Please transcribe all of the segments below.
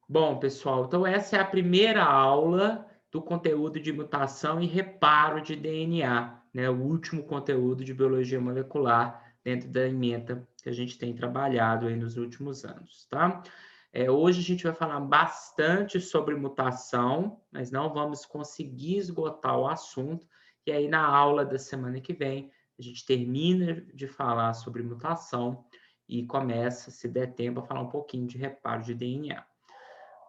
Bom, pessoal, então essa é a primeira aula do conteúdo de mutação e reparo de DNA, né? O último conteúdo de biologia molecular dentro da ementa que a gente tem trabalhado aí nos últimos anos, tá? Hoje a gente vai falar bastante sobre mutação, mas não vamos conseguir esgotar o assunto. E aí, na aula da semana que vem, a gente termina de falar sobre mutação e começa, se der tempo, a falar um pouquinho de reparo de DNA.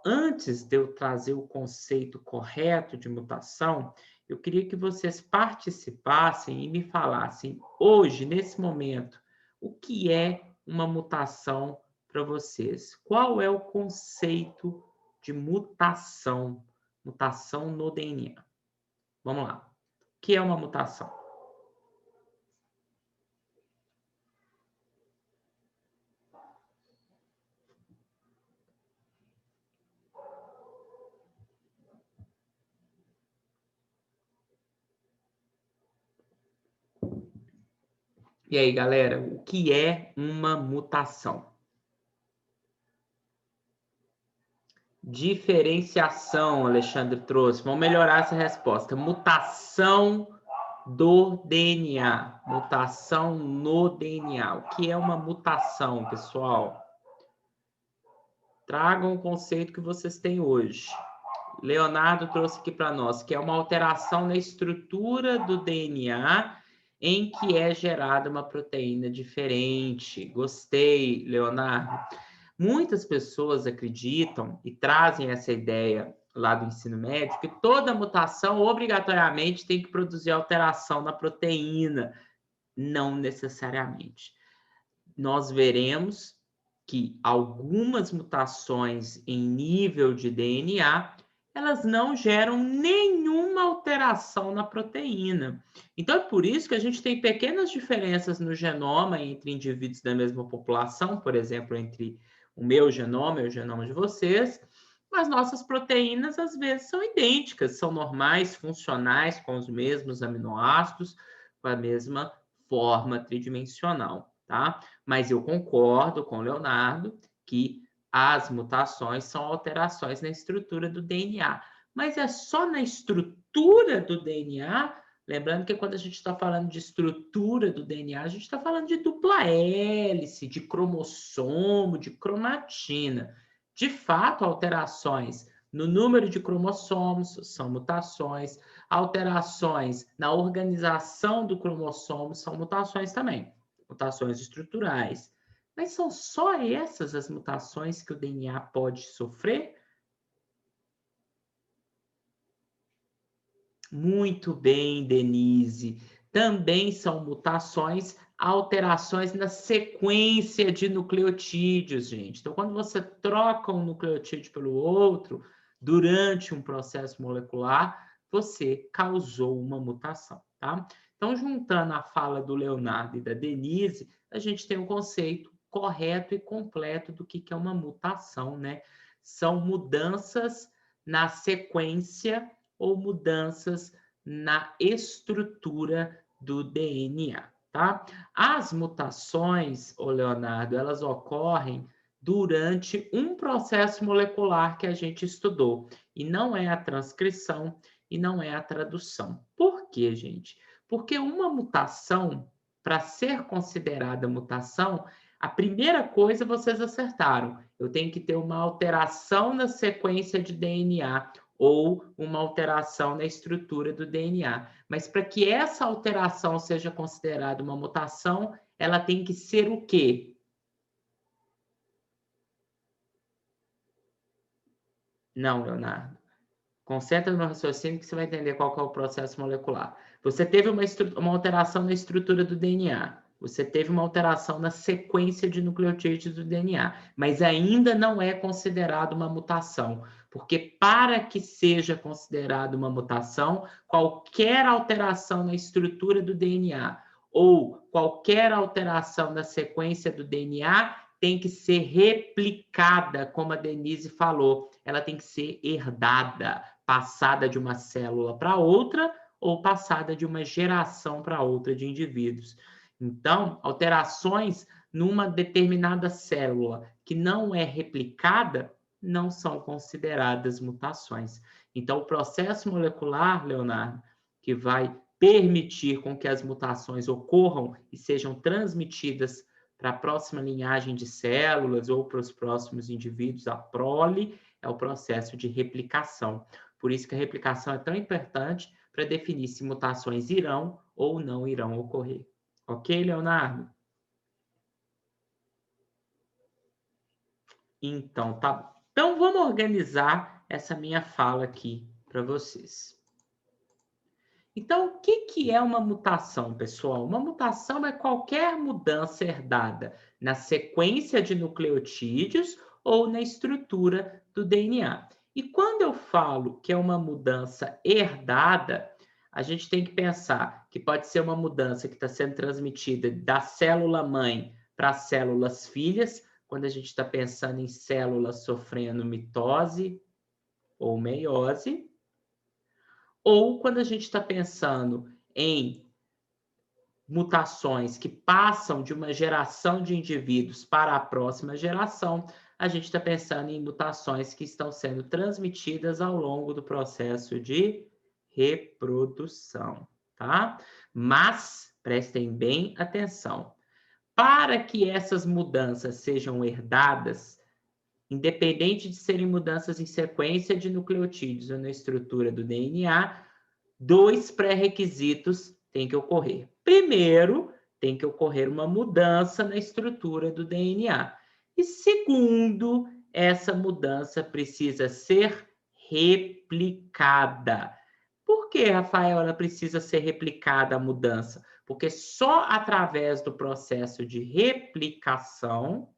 Antes de eu trazer o conceito correto de mutação, eu queria que vocês participassem e me falassem hoje, nesse momento, o que é uma mutação para vocês? Qual é o conceito de mutação? Mutação no DNA. Vamos lá. O que é uma mutação? E aí, galera, o que é uma mutação? Diferenciação, Alexandre trouxe. Vamos melhorar essa resposta. Mutação do DNA. Mutação no DNA. O que é uma mutação, pessoal? Tragam o conceito que vocês têm hoje. Leonardo trouxe aqui para nós, que é uma alteração na estrutura do DNA em que é gerada uma proteína diferente. Gostei, Leonardo. Muitas pessoas acreditam e trazem essa ideia lá do ensino médio que toda mutação obrigatoriamente tem que produzir alteração na proteína. Não necessariamente. Nós veremos que algumas mutações em nível de DNA, elas não geram nenhuma alteração na proteína. Então, é por isso que a gente tem pequenas diferenças no genoma entre indivíduos da mesma população, por exemplo, entre o meu genoma e o genoma de vocês, mas nossas proteínas, às vezes, são idênticas, são normais, funcionais, com os mesmos aminoácidos, com a mesma forma tridimensional, tá? Mas eu concordo com o Leonardo que as mutações são alterações na estrutura do DNA. Mas é só na estrutura do DNA, lembrando que quando a gente está falando de estrutura do DNA, a gente está falando de dupla hélice, de cromossomo, de cromatina. De fato, alterações no número de cromossomos são mutações, alterações na organização do cromossomo são mutações também, mutações estruturais. Mas são só essas as mutações que o DNA pode sofrer? Muito bem, Denise. Também são mutações, alterações na sequência de nucleotídeos, gente. Então, quando você troca um nucleotídeo pelo outro, durante um processo molecular, você causou uma mutação, tá? Então, juntando a fala do Leonardo e da Denise, a gente tem um conceito correto e completo do que é uma mutação, né? São mudanças na sequência ou mudanças na estrutura do DNA, tá? As mutações, ô Leonardo, elas ocorrem durante um processo molecular que a gente estudou, e não é a transcrição e não é a tradução. Por quê, gente? Porque uma mutação, para ser considerada mutação, a primeira coisa vocês acertaram. Eu tenho que ter uma alteração na sequência de DNA ou uma alteração na estrutura do DNA. Mas para que essa alteração seja considerada uma mutação, ela tem que ser o quê? Não, Leonardo. Concentra no raciocínio que você vai entender qual é o processo molecular. Você teve uma alteração na estrutura do DNA. Você teve uma alteração na sequência de nucleotídeos do DNA, mas ainda não é considerado uma mutação, porque para que seja considerado uma mutação, qualquer alteração na estrutura do DNA ou qualquer alteração na sequência do DNA tem que ser replicada, como a Denise falou, ela tem que ser herdada, passada de uma célula para outra ou passada de uma geração para outra de indivíduos. Então, alterações numa determinada célula que não é replicada, não são consideradas mutações. Então, o processo molecular, Leonardo, que vai permitir com que as mutações ocorram e sejam transmitidas para a próxima linhagem de células ou para os próximos indivíduos, a prole, é o processo de replicação. Por isso que a replicação é tão importante para definir se mutações irão ou não irão ocorrer. Ok, Leonardo? Então, tá. Então, vamos organizar essa minha fala aqui para vocês. Então, o que é uma mutação, pessoal? Uma mutação é qualquer mudança herdada na sequência de nucleotídeos ou na estrutura do DNA. E quando eu falo que é uma mudança herdada, a gente tem que pensar que pode ser uma mudança que está sendo transmitida da célula-mãe para as células filhas, quando a gente está pensando em células sofrendo mitose ou meiose, ou quando a gente está pensando em mutações que passam de uma geração de indivíduos para a próxima geração, a gente está pensando em mutações que estão sendo transmitidas ao longo do processo de reprodução, tá? Mas prestem bem atenção. Para que essas mudanças sejam herdadas, independente de serem mudanças em sequência de nucleotídeos ou na estrutura do DNA, dois pré-requisitos têm que ocorrer. Primeiro, tem que ocorrer uma mudança na estrutura do DNA. E segundo, essa mudança precisa ser replicada. Por que, Rafael, ela precisa ser replicada a mudança? Porque só através do processo de replicação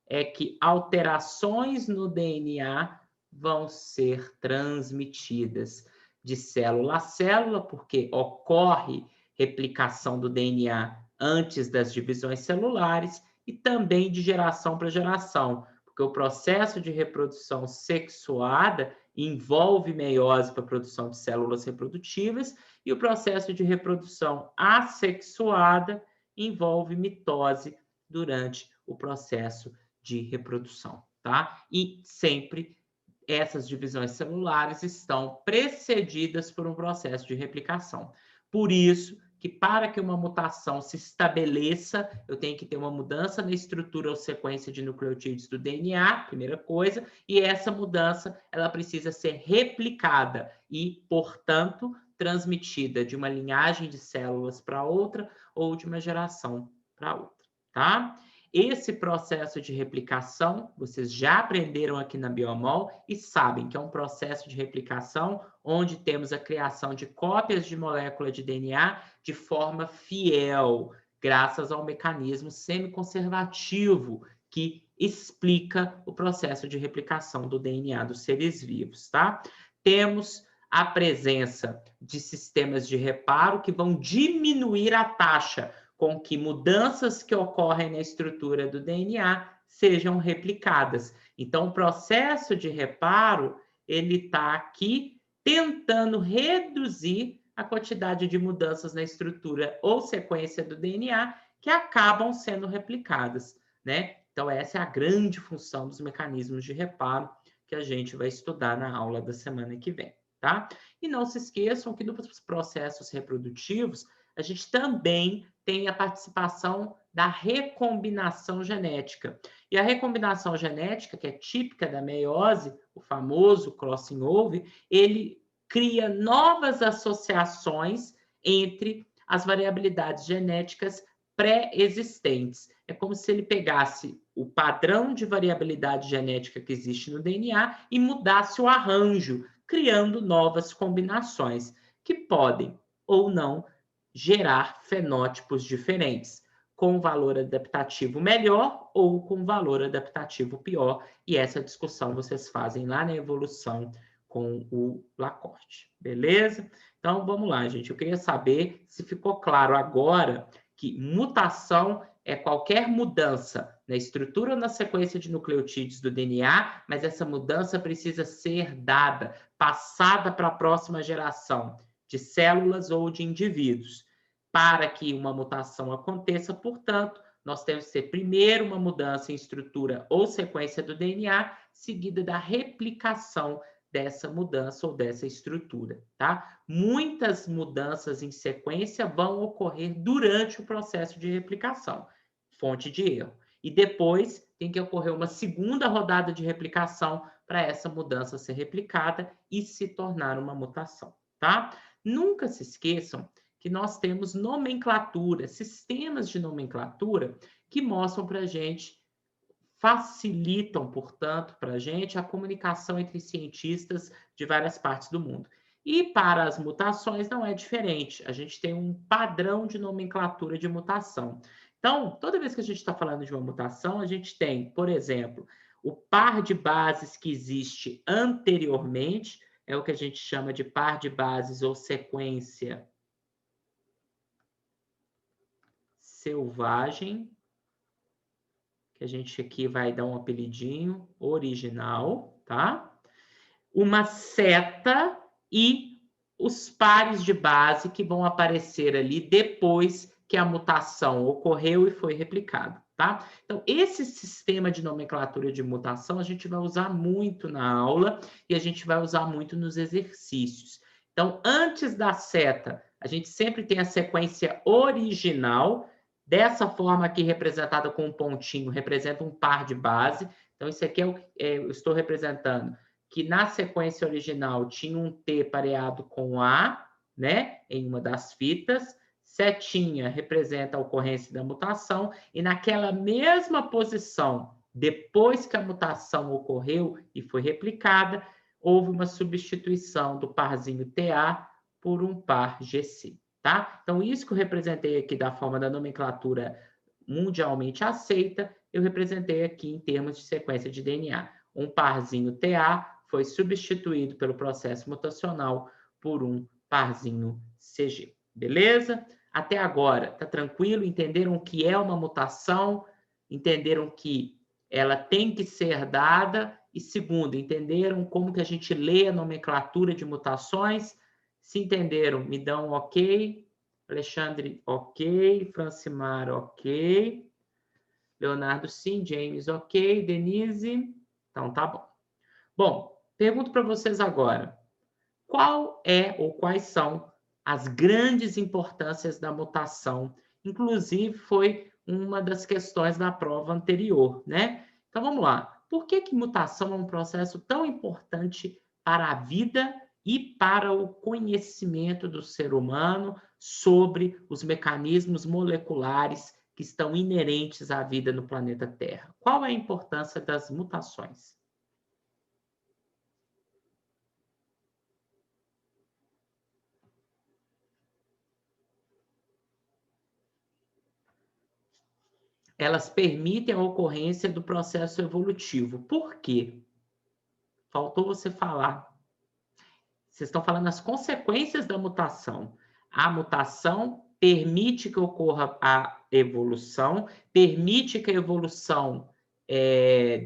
é que alterações no DNA vão ser transmitidas de célula a célula, porque ocorre replicação do DNA antes das divisões celulares e também de geração para geração, porque o processo de reprodução sexuada envolve meiose para a produção de células reprodutivas e o processo de reprodução assexuada envolve mitose durante o processo de reprodução, tá? E sempre essas divisões celulares estão precedidas por um processo de replicação. Por isso que para que uma mutação se estabeleça, eu tenho que ter uma mudança na estrutura ou sequência de nucleotídeos do DNA, primeira coisa, e essa mudança ela precisa ser replicada e, portanto, transmitida de uma linhagem de células para outra ou de uma geração para outra, tá? Esse processo de replicação, vocês já aprenderam aqui na Biomol e sabem que é um processo de replicação onde temos a criação de cópias de molécula de DNA de forma fiel, graças ao mecanismo semiconservativo que explica o processo de replicação do DNA dos seres vivos, tá? Temos a presença de sistemas de reparo que vão diminuir a taxa com que mudanças que ocorrem na estrutura do DNA sejam replicadas. Então, o processo de reparo, ele está aqui tentando reduzir a quantidade de mudanças na estrutura ou sequência do DNA que acabam sendo replicadas, né? Então, essa é a grande função dos mecanismos de reparo que a gente vai estudar na aula da semana que vem, tá? E não se esqueçam que nos processos reprodutivos, a gente também tem a participação da recombinação genética. E a recombinação genética, que é típica da meiose, o famoso crossing over, ele cria novas associações entre as variabilidades genéticas pré-existentes. É como se ele pegasse o padrão de variabilidade genética que existe no DNA e mudasse o arranjo, criando novas combinações que podem ou não gerar fenótipos diferentes, com valor adaptativo melhor ou com valor adaptativo pior. E essa discussão vocês fazem lá na evolução com o Lacorte, beleza? Então, vamos lá, gente. Eu queria saber se ficou claro agora que mutação é qualquer mudança na estrutura ou na sequência de nucleotídeos do DNA, mas essa mudança precisa ser dada, passada para a próxima geração de células ou de indivíduos. Para que uma mutação aconteça, portanto, nós temos que ter primeiro uma mudança em estrutura ou sequência do DNA, seguida da replicação dessa mudança ou dessa estrutura, tá? Muitas mudanças em sequência vão ocorrer durante o processo de replicação, fonte de erro. E depois tem que ocorrer uma segunda rodada de replicação para essa mudança ser replicada e se tornar uma mutação, tá? Nunca se esqueçam que nós temos nomenclatura, sistemas de nomenclatura que mostram para a gente, facilitam, portanto, para a gente a comunicação entre cientistas de várias partes do mundo. E para as mutações não é diferente. A gente tem um padrão de nomenclatura de mutação. Então, toda vez que a gente está falando de uma mutação, a gente tem, por exemplo, o par de bases que existe anteriormente, é o que a gente chama de par de bases ou sequência selvagem, que a gente aqui vai dar um apelidinho, original, tá? Uma seta e os pares de base que vão aparecer ali depois que a mutação ocorreu e foi replicado, tá? Então, esse sistema de nomenclatura de mutação a gente vai usar muito na aula e a gente vai usar muito nos exercícios. Então, antes da seta, a gente sempre tem a sequência original, dessa forma aqui representada com um pontinho, representa um par de base. Então, isso aqui eu estou representando que na sequência original tinha um T pareado com A, né, em uma das fitas. Setinha representa a ocorrência da mutação, e naquela mesma posição, depois que a mutação ocorreu e foi replicada, houve uma substituição do parzinho TA por um par GC. Tá? Então, isso que eu representei aqui da forma da nomenclatura mundialmente aceita, eu representei aqui em termos de sequência de DNA. Um parzinho TA foi substituído pelo processo mutacional por um parzinho CG. Beleza? Até agora, tá tranquilo? Entenderam o que é uma mutação? Entenderam que ela tem que ser dada? E segundo, entenderam como que a gente lê a nomenclatura de mutações? Se entenderam, me dão um ok. Alexandre, ok. Francimar, ok. Leonardo, sim. James, ok. Denise, então tá bom. Bom, pergunto para vocês agora. Qual é ou quais são as grandes importâncias da mutação? Inclusive, foi uma das questões da prova anterior, né? Então, vamos lá. Por que mutação é um processo tão importante para a vida e para o conhecimento do ser humano sobre os mecanismos moleculares que estão inerentes à vida no planeta Terra? Qual é a importância das mutações? Elas permitem a ocorrência do processo evolutivo. Por quê? Faltou você falar. Vocês estão falando as consequências da mutação. A mutação permite que ocorra a evolução, permite que a evolução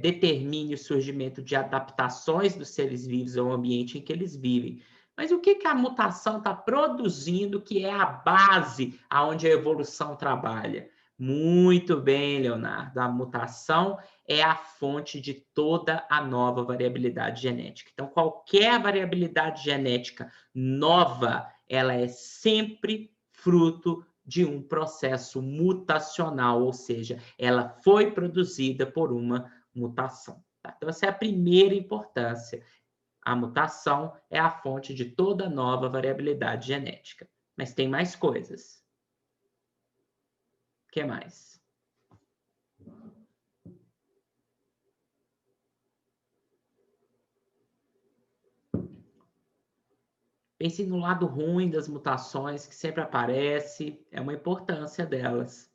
determine o surgimento de adaptações dos seres vivos ao ambiente em que eles vivem. Mas o que a mutação está produzindo que é a base aonde a evolução trabalha? Muito bem, Leonardo. A mutação é a fonte de toda a nova variabilidade genética. Então, qualquer variabilidade genética nova, ela é sempre fruto de um processo mutacional, ou seja, ela foi produzida por uma mutação. Tá? Então, essa é a primeira importância. A mutação é a fonte de toda nova variabilidade genética. Mas tem mais coisas. O que mais? Pense no lado ruim das mutações que sempre aparece, é uma importância delas.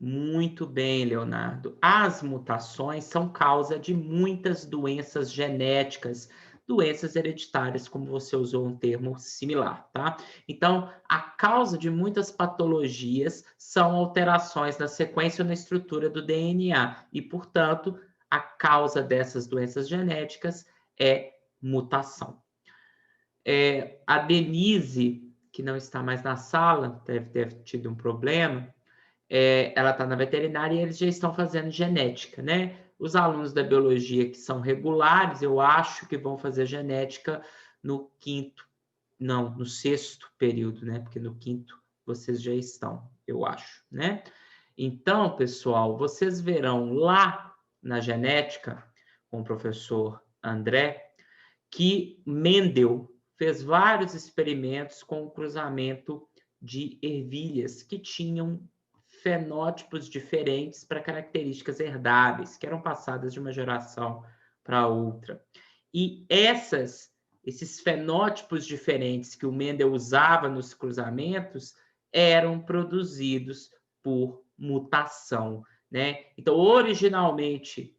Muito bem, Leonardo. As mutações são causa de muitas doenças genéticas doenças hereditárias, como você usou um termo similar, tá? Então, a causa de muitas patologias são alterações na sequência ou na estrutura do DNA e, portanto, a causa dessas doenças genéticas é mutação. A Denise, que não está mais na sala, deve ter tido um problema, ela está na veterinária e eles já estão fazendo genética, né? Os alunos da biologia que são regulares, eu acho que vão fazer genética no no sexto período, né? Porque no quinto vocês já estão, eu acho, né? Então, pessoal, vocês verão lá na genética, com o professor André, que Mendel fez vários experimentos com o cruzamento de ervilhas que tinham fenótipos diferentes para características herdáveis, que eram passadas de uma geração para outra. E esses fenótipos diferentes que o Mendel usava nos cruzamentos eram produzidos por mutação, né? Então, originalmente,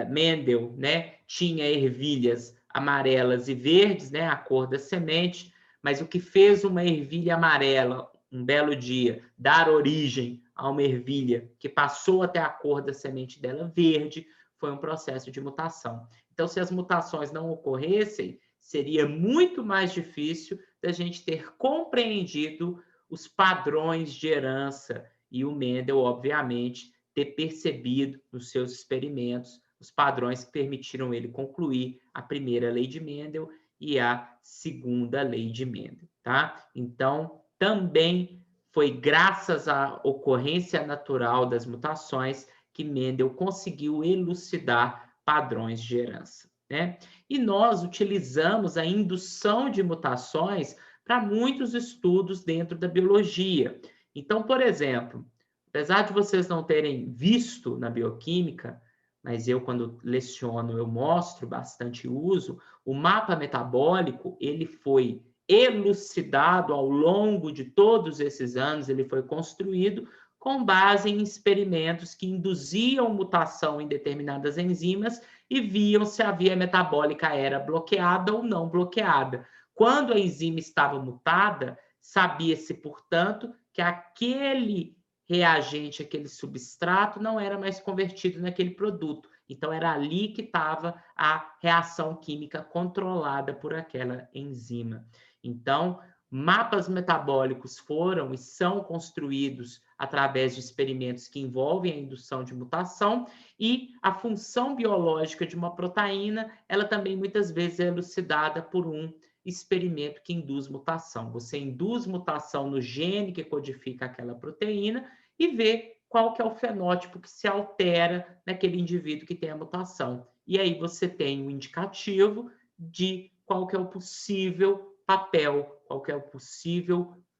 Mendel, né, tinha ervilhas amarelas e verdes, né, a cor da semente, mas o que fez uma ervilha amarela, um belo dia, dar origem a uma ervilha que passou até a cor da semente dela verde, foi um processo de mutação. Então, se as mutações não ocorressem, seria muito mais difícil da gente ter compreendido os padrões de herança e o Mendel, obviamente, ter percebido nos seus experimentos os padrões que permitiram ele concluir a primeira lei de Mendel e a segunda lei de Mendel, tá? Então, também foi graças à ocorrência natural das mutações que Mendel conseguiu elucidar padrões de herança, né? E nós utilizamos a indução de mutações para muitos estudos dentro da biologia. Então, por exemplo, apesar de vocês não terem visto na bioquímica, mas eu, quando leciono, eu mostro bastante uso, o mapa metabólico, ele foi elucidado ao longo de todos esses anos, ele foi construído com base em experimentos que induziam mutação em determinadas enzimas e viam se a via metabólica era bloqueada ou não bloqueada. Quando a enzima estava mutada, sabia-se, portanto, que aquele reagente, aquele substrato, não era mais convertido naquele produto. Então, era ali que estava a reação química controlada por aquela enzima. Então, mapas metabólicos foram e são construídos através de experimentos que envolvem a indução de mutação e a função biológica de uma proteína, ela também muitas vezes é elucidada por um experimento que induz mutação. Você induz mutação no gene que codifica aquela proteína e vê qual que é o fenótipo que se altera naquele indivíduo que tem a mutação. E aí você tem um indicativo de qual que é o possível papel,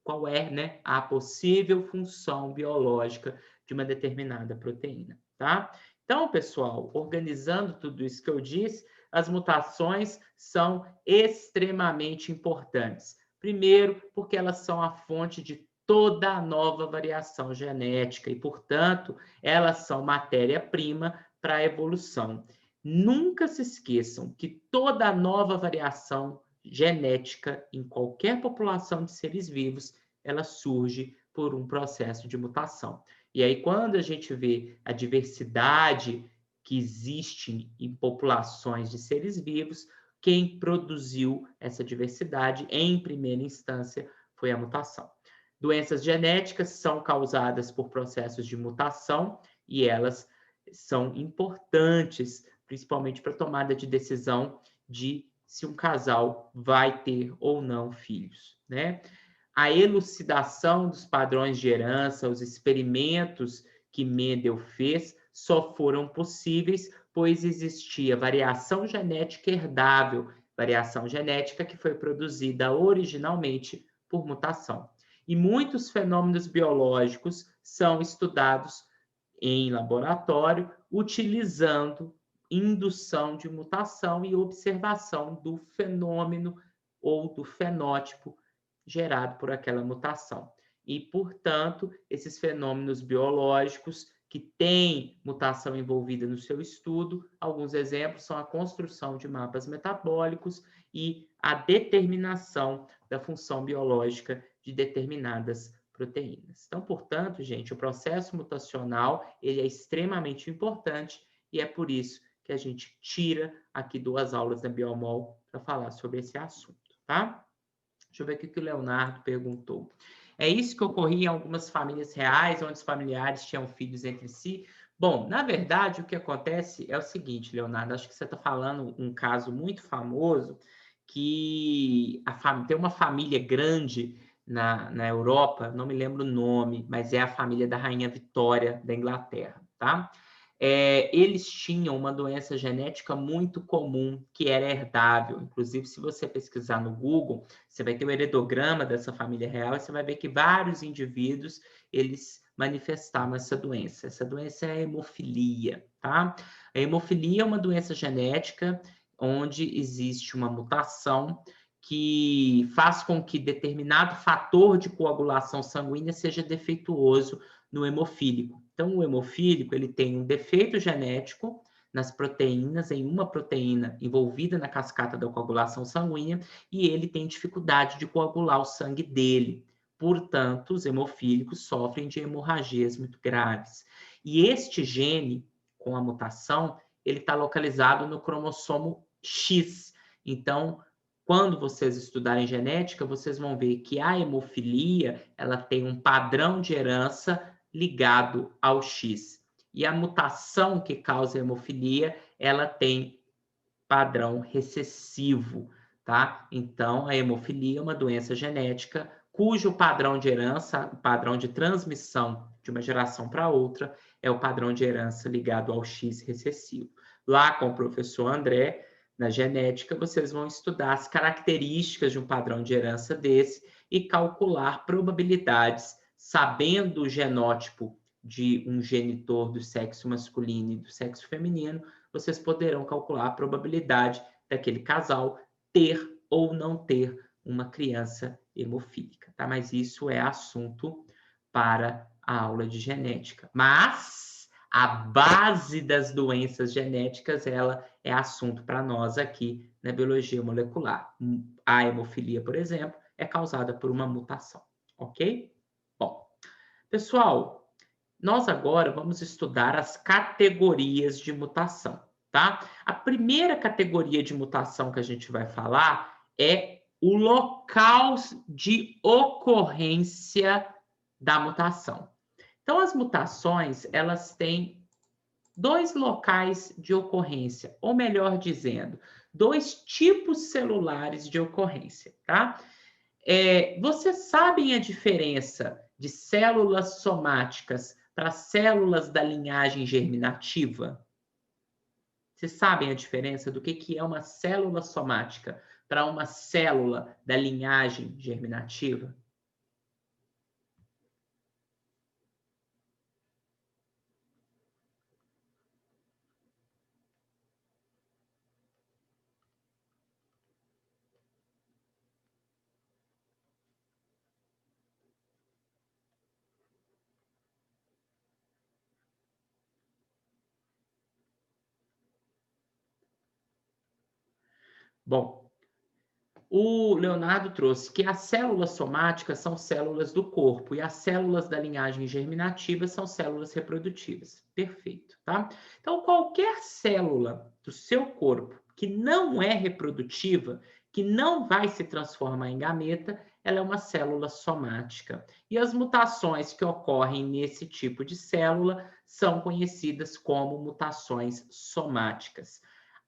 qual é, né, a possível função biológica de uma determinada proteína, tá? Então, pessoal, organizando tudo isso que eu disse, as mutações são extremamente importantes. Primeiro, porque elas são a fonte de toda a nova variação genética e, portanto, elas são matéria-prima para a evolução. Nunca se esqueçam que toda nova variação genética em qualquer população de seres vivos, ela surge por um processo de mutação. E aí, quando a gente vê a diversidade que existe em populações de seres vivos, quem produziu essa diversidade, em primeira instância, foi a mutação. Doenças genéticas são causadas por processos de mutação e elas são importantes, principalmente para a tomada de decisão de se um casal vai ter ou não filhos, né? A elucidação dos padrões de herança, os experimentos que Mendel fez, só foram possíveis pois existia variação genética herdável, variação genética que foi produzida originalmente por mutação. E muitos fenômenos biológicos são estudados em laboratório, utilizando indução de mutação e observação do fenômeno ou do fenótipo gerado por aquela mutação. E, portanto, esses fenômenos biológicos que tem mutação envolvida no seu estudo. Alguns exemplos são a construção de mapas metabólicos e a determinação da função biológica de determinadas proteínas. Então, portanto, gente, o processo mutacional ele é extremamente importante e é por isso que a gente tira aqui 2 aulas da Biomol para falar sobre esse assunto, tá? Deixa eu ver o que o Leonardo perguntou. É isso que ocorria em algumas famílias reais, onde os familiares tinham filhos entre si? Bom, na verdade, o que acontece é o seguinte, Leonardo, acho que você está falando um caso muito famoso, que tem uma família grande na Europa, não me lembro o nome, mas é a família da Rainha Vitória da Inglaterra, tá? Eles tinham uma doença genética muito comum, que era herdável. Inclusive, se você pesquisar no Google, você vai ter o heredograma dessa família real e você vai ver que vários indivíduos, eles manifestavam essa doença. Essa doença é a hemofilia, tá? A hemofilia é uma doença genética onde existe uma mutação que faz com que determinado fator de coagulação sanguínea seja defeituoso no hemofílico. Então, o hemofílico ele tem um defeito genético nas proteínas, em uma proteína envolvida na cascata da coagulação sanguínea, e ele tem dificuldade de coagular o sangue dele. Portanto, os hemofílicos sofrem de hemorragias muito graves. E este gene, com a mutação, ele está localizado no cromossomo X. Então, quando vocês estudarem genética, vocês vão ver que a hemofilia ela tem um padrão de herança ligado ao X. E a mutação que causa a hemofilia, ela tem padrão recessivo, tá? Então, a hemofilia é uma doença genética cujo padrão de herança, o padrão de transmissão de uma geração para outra, é o padrão de herança ligado ao X recessivo. Lá com o professor André, na genética, vocês vão estudar as características de um padrão de herança desse e calcular probabilidades, sabendo o genótipo de um genitor do sexo masculino e do sexo feminino, vocês poderão calcular a probabilidade daquele casal ter ou não ter uma criança hemofílica, tá? Mas isso é assunto para a aula de genética. Mas a base das doenças genéticas, ela é assunto para nós aqui na biologia molecular. A hemofilia, por exemplo, é causada por uma mutação, ok? Bom, pessoal, nós agora vamos estudar as categorias de mutação, tá? A primeira categoria de mutação que a gente vai falar é o local de ocorrência da mutação. Então, as mutações, elas têm 2 locais de ocorrência, ou melhor dizendo, 2 tipos celulares de ocorrência, tá? Vocês sabem a diferença de células somáticas para células da linhagem germinativa? Vocês sabem a diferença do que é uma célula somática para uma célula da linhagem germinativa? Bom, o Leonardo trouxe que as células somáticas são células do corpo e as células da linhagem germinativa são células reprodutivas. Perfeito, tá? Então, qualquer célula do seu corpo que não é reprodutiva, que não vai se transformar em gameta, ela é uma célula somática. E as mutações que ocorrem nesse tipo de célula são conhecidas como mutações somáticas.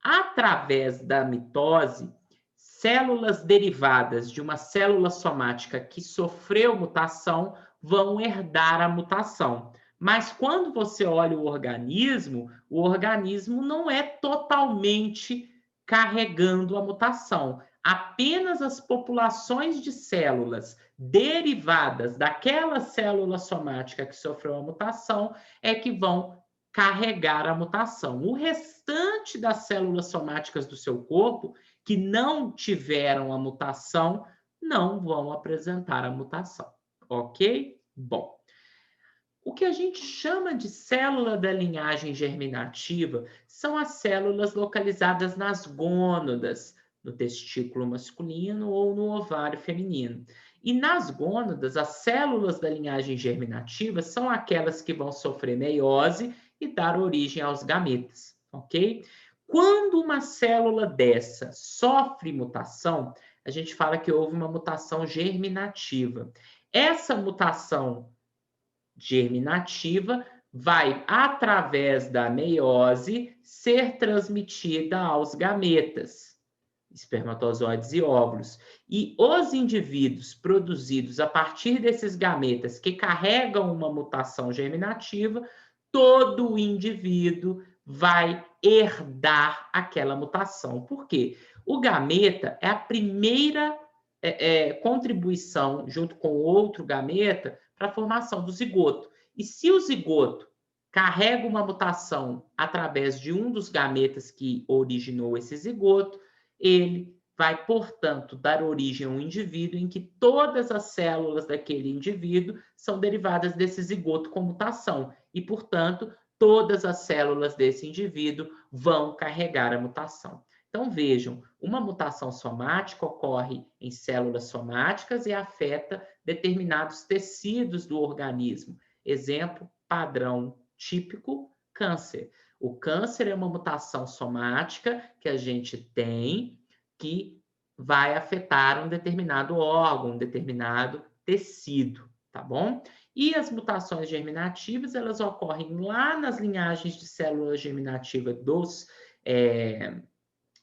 Através da mitose, células derivadas de uma célula somática que sofreu mutação vão herdar a mutação. Mas quando você olha o organismo não é totalmente carregando a mutação. Apenas as populações de células derivadas daquela célula somática que sofreu a mutação é que vão carregar a mutação. O restante das células somáticas do seu corpo que não tiveram a mutação não vão apresentar a mutação, ok? Bom, O que a gente chama de célula da linhagem germinativa são as células localizadas nas gônadas, no testículo masculino ou no ovário feminino. E nas gônadas, as células da linhagem germinativa são aquelas que vão sofrer meiose e dar origem aos gametas, ok? Quando uma célula dessa sofre mutação, a gente fala que houve uma mutação germinativa. Essa mutação germinativa vai, através da meiose, ser transmitida aos gametas, espermatozoides e óvulos. E os indivíduos produzidos a partir desses gametas que carregam uma mutação germinativa, todo o indivíduo vai herdar aquela mutação. Por quê? O gameta é a primeira contribuição, junto com outro gameta, para a formação do zigoto. E se o zigoto carrega uma mutação através de um dos gametas que originou esse zigoto, ele vai, portanto, dar origem a um indivíduo em que todas as células daquele indivíduo são derivadas desse zigoto com mutação. E, portanto, todas as células desse indivíduo vão carregar a mutação. Então, vejam, uma mutação somática ocorre em células somáticas e afeta determinados tecidos do organismo. Exemplo, padrão típico, câncer. O câncer é uma mutação somática que a gente tem que vai afetar um determinado órgão, um determinado tecido, tá bom? E as mutações germinativas, elas ocorrem lá nas linhagens de célula germinativa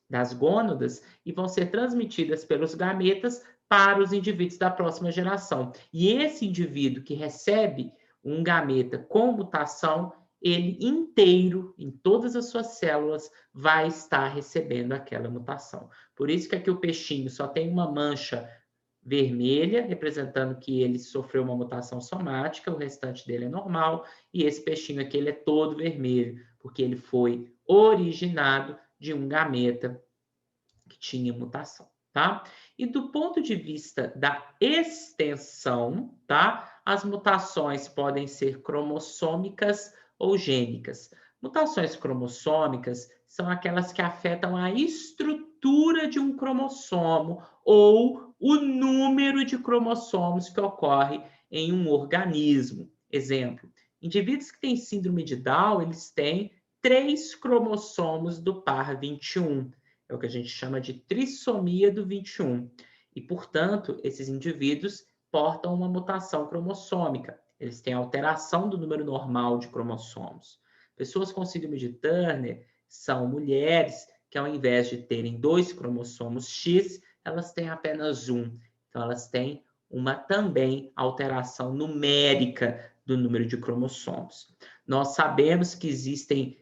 das gônadas e vão ser transmitidas pelos gametas para os indivíduos da próxima geração. E esse indivíduo que recebe um gameta com mutação, ele inteiro, em todas as suas células, vai estar recebendo aquela mutação. Por isso que aqui o peixinho só tem uma mancha vermelha, representando que ele sofreu uma mutação somática, o restante dele é normal, e esse peixinho aqui ele é todo vermelho, porque ele foi originado de um gameta que tinha mutação, tá? E do ponto de vista da extensão, tá? As mutações podem ser cromossômicas ou gênicas. Mutações cromossômicas são aquelas que afetam a estrutura de um cromossomo ou o número de cromossomos que ocorre em um organismo. Exemplo, indivíduos que têm síndrome de Down, eles têm 3 cromossomos do par 21. É o que a gente chama de trissomia do 21. E, portanto, esses indivíduos portam uma mutação cromossômica. Eles têm alteração do número normal de cromossomos. Pessoas com síndrome de Turner são mulheres que, ao invés de terem 2 cromossomos X, elas têm apenas um. Então, elas têm uma também alteração numérica do número de cromossomos. Nós sabemos que existem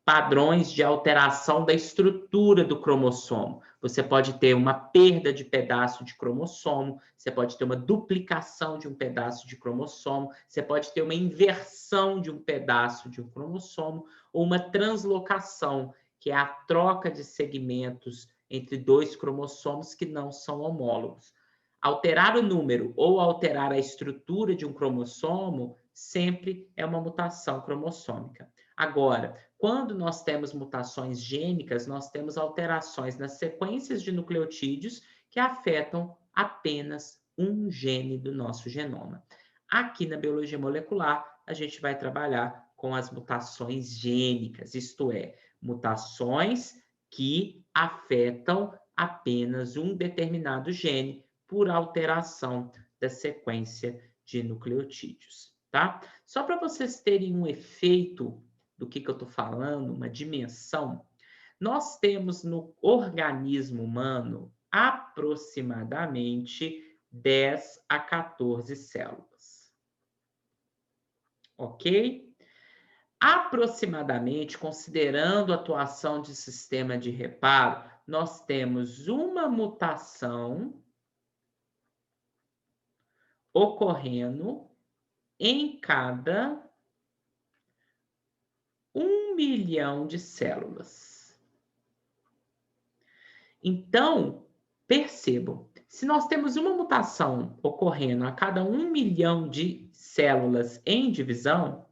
padrões de alteração da estrutura do cromossomo. Você pode ter uma perda de pedaço de cromossomo, você pode ter uma duplicação de um pedaço de cromossomo, você pode ter uma inversão de um pedaço de um cromossomo, ou uma translocação, que é a troca de segmentos entre 2 cromossomos que não são homólogos. Alterar o número ou alterar a estrutura de um cromossomo sempre é uma mutação cromossômica. Agora, quando nós temos mutações gênicas, nós temos alterações nas sequências de nucleotídeos que afetam apenas um gene do nosso genoma. Aqui na biologia molecular, a gente vai trabalhar com as mutações gênicas, isto é, mutações que afetam apenas um determinado gene por alteração da sequência de nucleotídeos, tá? Só para vocês terem um efeito do que eu estou falando, uma dimensão, nós temos no organismo humano aproximadamente 10 a 14 células. Ok? Aproximadamente, considerando a atuação de sistema de reparo, nós temos uma mutação ocorrendo em cada 1 milhão de células. Então, percebam, Se nós temos uma mutação ocorrendo a cada 1 milhão de células em divisão,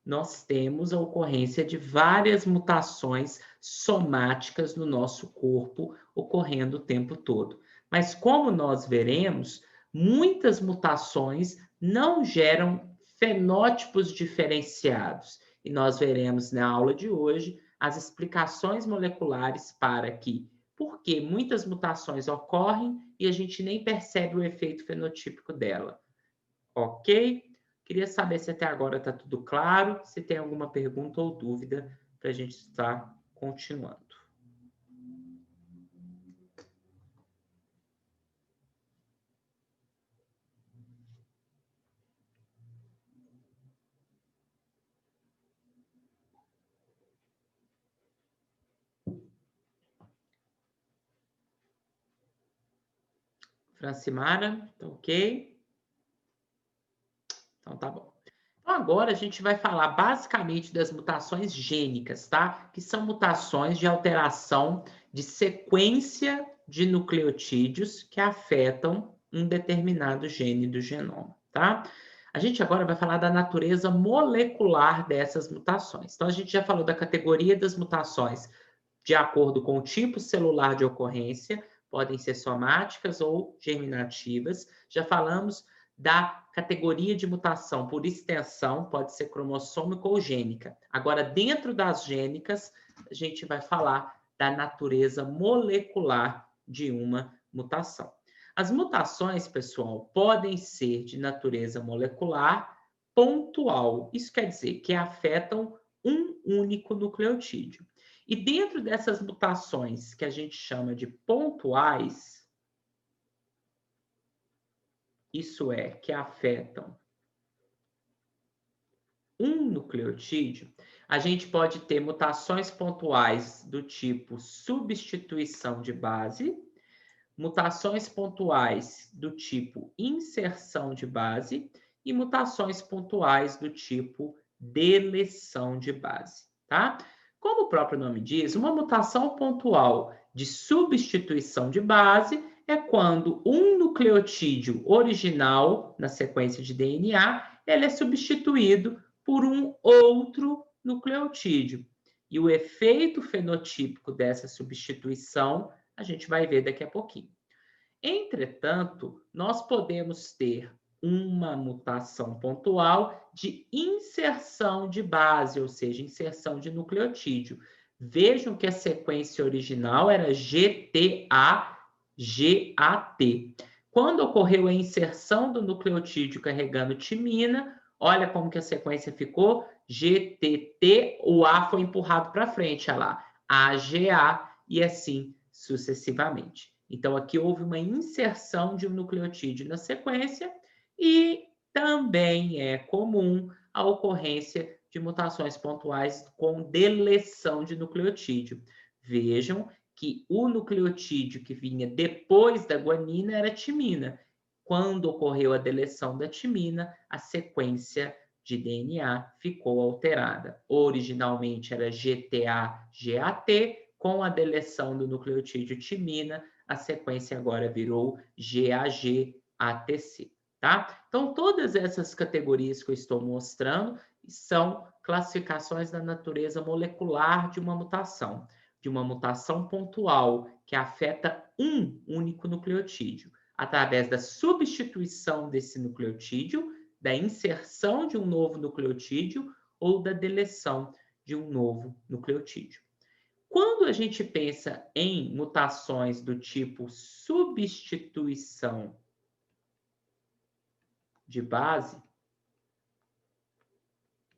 nós temos a ocorrência de várias mutações somáticas no nosso corpo ocorrendo o tempo todo. Mas como nós veremos, muitas mutações não geram fenótipos diferenciados. E nós veremos na aula de hoje as explicações moleculares para que, por que muitas mutações ocorrem e a gente nem percebe o efeito fenotípico dela. Ok? Queria saber se até agora está tudo claro, se tem alguma pergunta ou dúvida para a gente estar continuando. Francimara, tá ok? Então tá bom. Então agora a gente vai falar basicamente das mutações gênicas, tá? Que são mutações de alteração de sequência de nucleotídeos que afetam um determinado gene do genoma, tá? A gente agora vai falar da natureza molecular dessas mutações. Então a gente já falou da categoria das mutações de acordo com o tipo celular de ocorrência, podem ser somáticas ou germinativas. Já falamos da categoria de mutação por extensão, pode ser cromossômica ou gênica. Agora, dentro das gênicas, a gente vai falar da natureza molecular de uma mutação. As mutações, pessoal, podem ser de natureza molecular pontual. Isso quer dizer que afetam um único nucleotídeo. E dentro dessas mutações que a gente chama de pontuais, isso é, que afetam um nucleotídeo, a gente pode ter mutações pontuais do tipo substituição de base, mutações pontuais do tipo inserção de base e mutações pontuais do tipo deleção de base, tá? Como o próprio nome diz, uma mutação pontual de substituição de base é quando um nucleotídeo original na sequência de DNA ele é substituído por um outro nucleotídeo. E o efeito fenotípico dessa substituição a gente vai ver daqui a pouquinho. Entretanto, nós podemos ter uma mutação pontual de inserção de base, ou seja, inserção de nucleotídeo. Vejam que a sequência original era GTA-GAT. Quando ocorreu a inserção do nucleotídeo carregando timina, olha como que a sequência ficou, GTT, o A foi empurrado para frente, olha lá, AGA e assim sucessivamente. Então, aqui houve uma inserção de um nucleotídeo na sequência e também é comum a ocorrência de mutações pontuais com deleção de nucleotídeo. Vejam que o nucleotídeo que vinha depois da guanina era timina. Quando ocorreu a deleção da timina, a sequência de DNA ficou alterada. Originalmente era GTA-GAT, com a deleção do nucleotídeo timina, a sequência agora virou GAG-ATC, tá? Então, todas essas categorias que eu estou mostrando são classificações da natureza molecular de uma mutação pontual que afeta um único nucleotídeo, através da substituição desse nucleotídeo, da inserção de um novo nucleotídeo ou da deleção de um novo nucleotídeo. Quando a gente pensa em mutações do tipo substituição de base,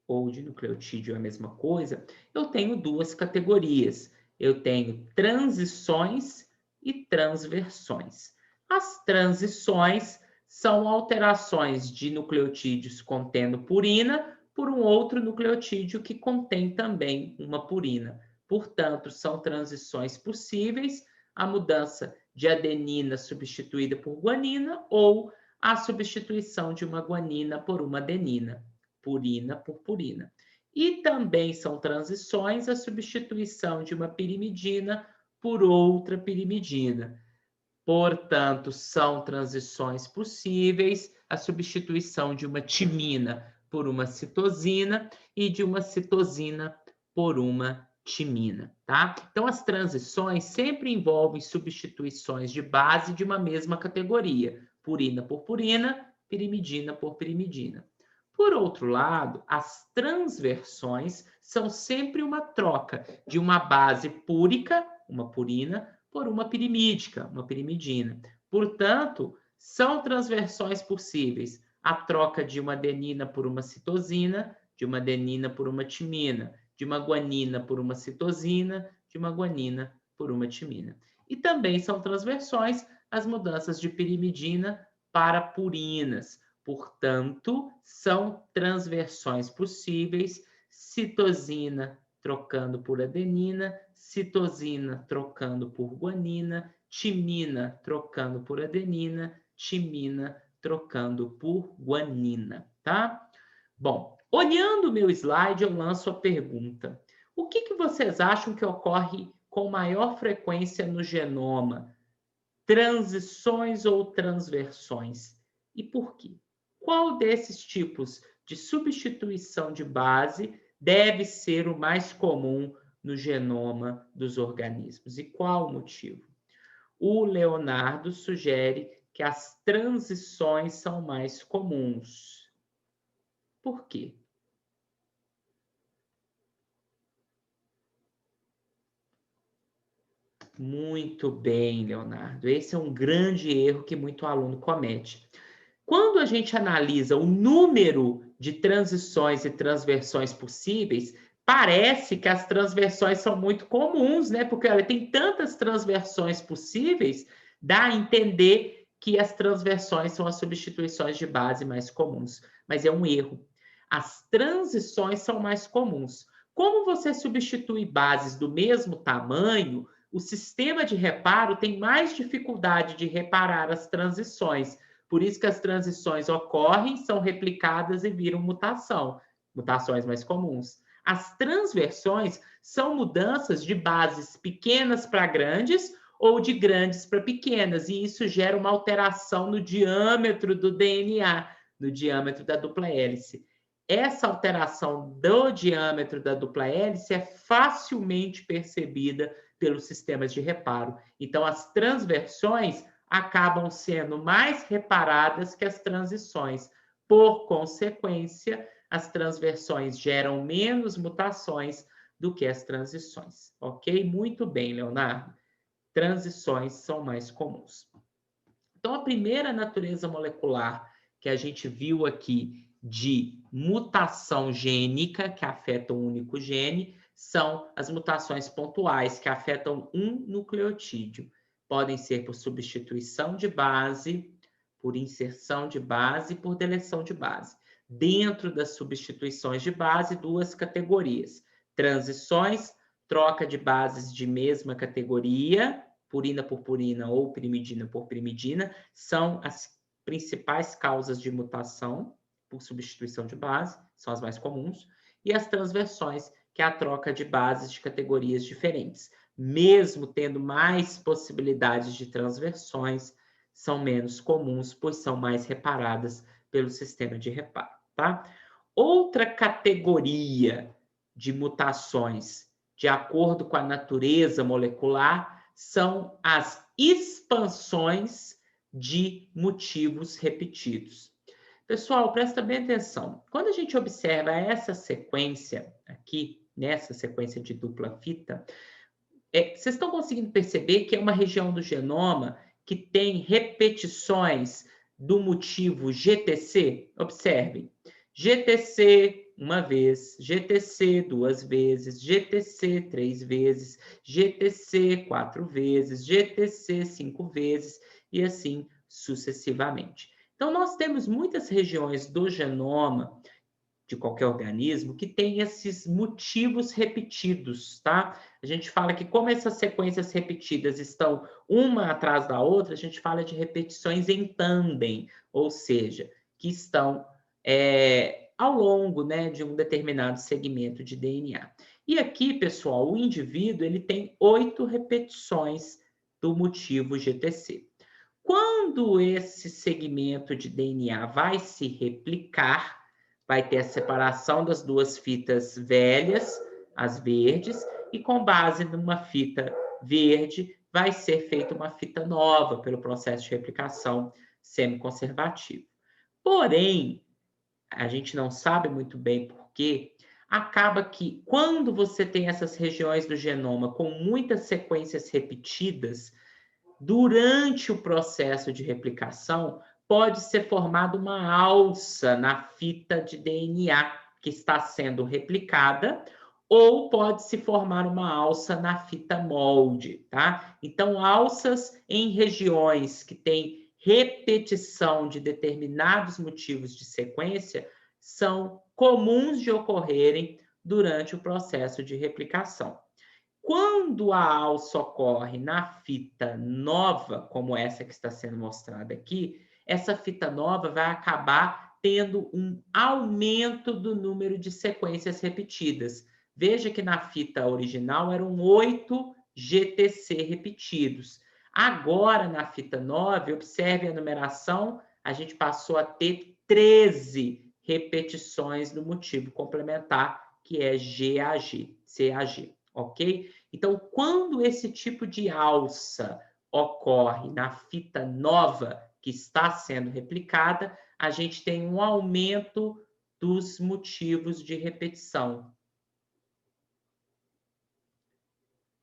ou de nucleotídeo é a mesma coisa, eu tenho duas categorias. Eu tenho transições e transversões. As transições são alterações de nucleotídeos contendo purina por um outro nucleotídeo que contém também uma purina. Portanto, são transições possíveis, a mudança de adenina substituída por guanina ou a substituição de uma guanina por uma adenina, purina por purina. E também são transições a substituição de uma pirimidina por outra pirimidina. Portanto, são transições possíveis a substituição de uma timina por uma citosina e de uma citosina por uma timina, tá? Então, as transições sempre envolvem substituições de base de uma mesma categoria, purina por purina, pirimidina por pirimidina. Por outro lado, as transversões são sempre uma troca de uma base púrica, uma purina, por uma pirimídica, uma pirimidina. Portanto, são transversões possíveis a troca de uma adenina por uma citosina, de uma adenina por uma timina, de uma guanina por uma citosina, de uma guanina por uma timina. E também são transversões as mudanças de pirimidina para purinas. Portanto, são transversões possíveis, citosina trocando por adenina, citosina trocando por guanina, timina trocando por adenina, timina trocando por guanina, tá? Bom, olhando o meu slide, eu lanço a pergunta. O que vocês acham que ocorre com maior frequência no genoma? Transições ou transversões? E por quê? Qual desses tipos de substituição de base deve ser o mais comum no genoma dos organismos? E qual o motivo? O Leonardo sugere que as transições são mais comuns. Por quê? Muito bem, Leonardo. Esse é um grande erro que muito aluno comete. Quando a gente analisa o número de transições e transversões possíveis, parece que as transversões são muito comuns, né? Porque olha, tem tantas transversões possíveis, dá a entender que as transversões são as substituições de base mais comuns. Mas é um erro. As transições são mais comuns. Como você substitui bases do mesmo tamanho, o sistema de reparo tem mais dificuldade de reparar as transições. Por isso que as transições ocorrem, são replicadas e viram mutações mais comuns. As transversões são mudanças de bases pequenas para grandes ou de grandes para pequenas, e isso gera uma alteração no diâmetro do DNA, no diâmetro da dupla hélice. Essa alteração do diâmetro da dupla hélice é facilmente percebida pelos sistemas de reparo. Então, as transversões acabam sendo mais reparadas que as transições. Por consequência, as transversões geram menos mutações do que as transições. Ok? Muito bem, Leonardo. Transições são mais comuns. Então, a primeira natureza molecular que a gente viu aqui de mutação gênica, que afeta um único gene, são as mutações pontuais, que afetam um nucleotídeo. Podem ser por substituição de base, por inserção de base e por deleção de base. Dentro das substituições de base, duas categorias. Transições, troca de bases de mesma categoria, purina por purina ou pirimidina por pirimidina, são as principais causas de mutação por substituição de base, são as mais comuns, e as transversões, que é a troca de bases de categorias diferentes. Mesmo tendo mais possibilidades de transversões, são menos comuns, pois são mais reparadas pelo sistema de reparo, tá? Outra categoria de mutações, de acordo com a natureza molecular, são as expansões de motivos repetidos. Pessoal, presta bem atenção. Quando a gente observa essa sequência aqui, nessa sequência de dupla fita, vocês estão conseguindo perceber que é uma região do genoma que tem repetições do motivo GTC? Observem. GTC uma vez, GTC duas vezes, GTC três vezes, GTC quatro vezes, GTC cinco vezes e assim sucessivamente. Então, nós temos muitas regiões do genoma de qualquer organismo que tem esses motivos repetidos, tá? A gente fala que como essas sequências repetidas estão uma atrás da outra, a gente fala de repetições em tandem, ou seja, que estão ao longo, né, de um determinado segmento de DNA. E aqui, pessoal, o indivíduo ele tem 8 repetições do motivo GTC. Quando esse segmento de DNA vai se replicar, vai ter a separação das duas fitas velhas, as verdes, e com base numa fita verde, vai ser feita uma fita nova pelo processo de replicação semiconservativo. Porém, a gente não sabe muito bem por quê, acaba que quando você tem essas regiões do genoma com muitas sequências repetidas, durante o processo de replicação, pode ser formada uma alça na fita de DNA que está sendo replicada, ou pode se formar uma alça na fita molde, tá? Então, alças em regiões que têm repetição de determinados motivos de sequência são comuns de ocorrerem durante o processo de replicação. Quando a alça ocorre na fita nova, como essa que está sendo mostrada aqui, essa fita nova vai acabar tendo um aumento do número de sequências repetidas. Veja que na fita original eram 8 GTC repetidos. Agora, na fita 9, observe a numeração, a gente passou a ter 13 repetições do motivo complementar, que é CAG, ok? Então, quando esse tipo de alça ocorre na fita nova que está sendo replicada, a gente tem um aumento dos motivos de repetição.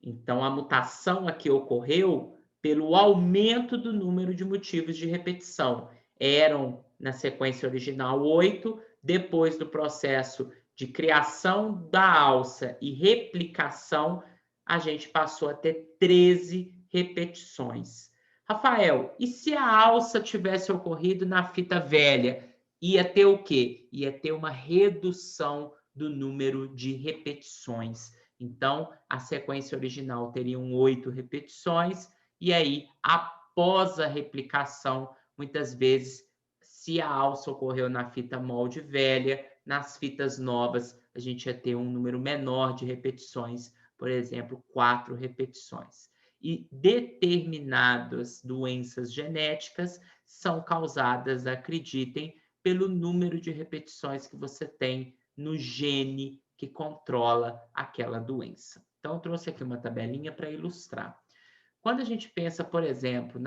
Então, a mutação aqui ocorreu pelo aumento do número de motivos de repetição. Eram, na sequência original, 8, depois do processo de criação da alça e replicação, a gente passou a ter 13 repetições. Rafael, e se a alça tivesse ocorrido na fita velha? Ia ter o quê? Ia ter uma redução do número de repetições. Então, a sequência original teria 8 repetições, e aí, após a replicação, muitas vezes, se a alça ocorreu na fita molde velha, nas fitas novas, a gente ia ter um número menor de repetições, por exemplo, 4 repetições. E determinadas doenças genéticas são causadas, acreditem, pelo número de repetições que você tem no gene que controla aquela doença. Então, eu trouxe aqui uma tabelinha para ilustrar. Quando a gente pensa, por exemplo,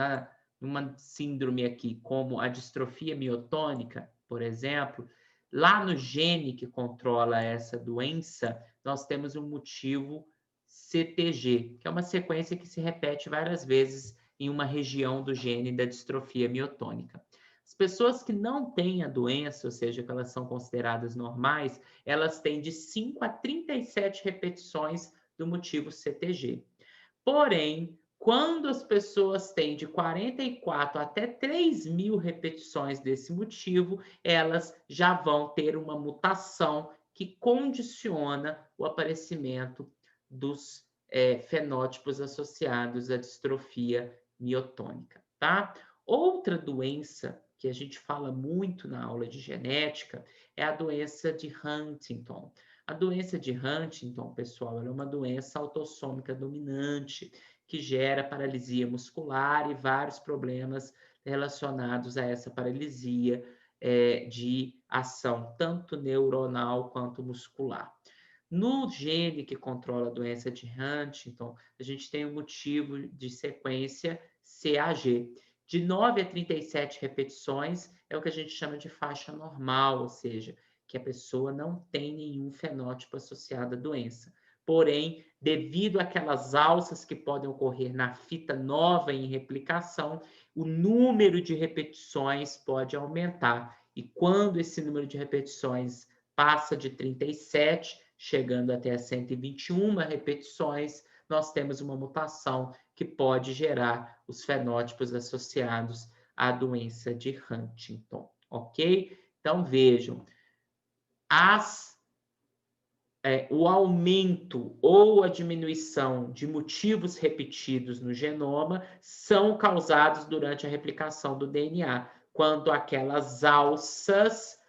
numa síndrome aqui, como a distrofia miotônica, por exemplo, lá no gene que controla essa doença, nós temos um motivo CTG, que é uma sequência que se repete várias vezes em uma região do gene da distrofia miotônica. As pessoas que não têm a doença, ou seja, que elas são consideradas normais, elas têm de 5 a 37 repetições do motivo CTG. Porém, quando as pessoas têm de 44 até 3.000 repetições desse motivo, elas já vão ter uma mutação que condiciona o aparecimento dos fenótipos associados à distrofia miotônica, tá? Outra doença que a gente fala muito na aula de genética é a doença de Huntington. A doença de Huntington, pessoal, ela é uma doença autossômica dominante que gera paralisia muscular e vários problemas relacionados a essa paralisia de ação tanto neuronal quanto muscular. No gene que controla a doença de Huntington, a gente tem um motivo de sequência CAG. De 9 a 37 repetições é o que a gente chama de faixa normal, ou seja, que a pessoa não tem nenhum fenótipo associado à doença. Porém, devido àquelas alças que podem ocorrer na fita nova em replicação, o número de repetições pode aumentar. E quando esse número de repetições passa de 37, chegando até 121 repetições, nós temos uma mutação que pode gerar os fenótipos associados à doença de Huntington, ok? Então, vejam, o aumento ou a diminuição de motivos repetidos no genoma são causados durante a replicação do DNA, quando aquelas alças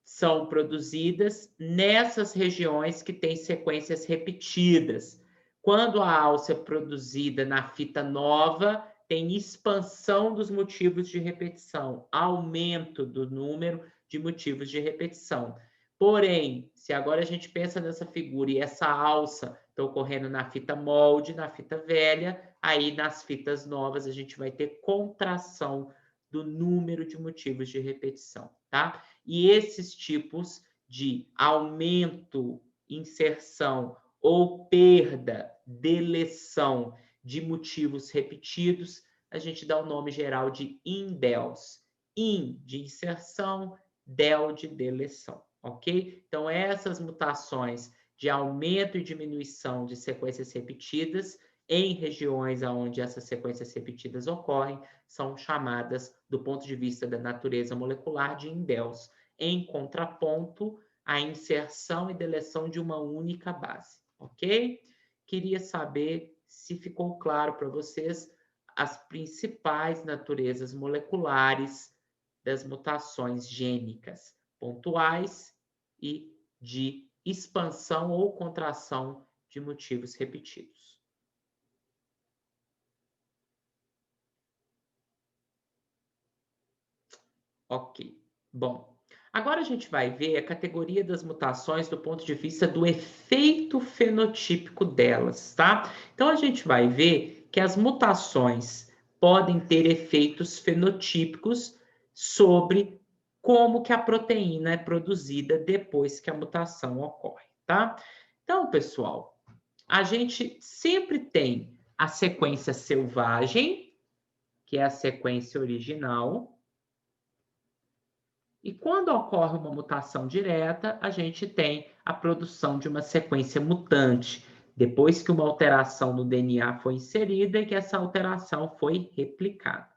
são produzidas nessas regiões que têm sequências repetidas. Quando a alça é produzida na fita nova, tem expansão dos motivos de repetição, aumento do número de motivos de repetição. Porém, se agora a gente pensa nessa figura e essa alça está ocorrendo na fita molde, na fita velha, aí nas fitas novas a gente vai ter contração do número de motivos de repetição, tá? E esses tipos de aumento, inserção ou perda, deleção de motivos repetidos, a gente dá o nome geral de indels. In, de inserção, del, de deleção, ok? Então, essas mutações de aumento e diminuição de sequências repetidas em regiões onde essas sequências repetidas ocorrem são chamadas, do ponto de vista da natureza molecular, de indels, em contraponto à inserção e deleção de uma única base, ok? Queria saber se ficou claro para vocês as principais naturezas moleculares das mutações gênicas pontuais e de expansão ou contração de motivos repetidos. Ok. Bom, agora a gente vai ver a categoria das mutações do ponto de vista do efeito fenotípico delas, tá? Então, a gente vai ver que as mutações podem ter efeitos fenotípicos sobre como que a proteína é produzida depois que a mutação ocorre, tá? Então, pessoal, a gente sempre tem a sequência selvagem, que é a sequência original. E quando ocorre uma mutação direta, a gente tem a produção de uma sequência mutante, depois que uma alteração no DNA foi inserida e que essa alteração foi replicada.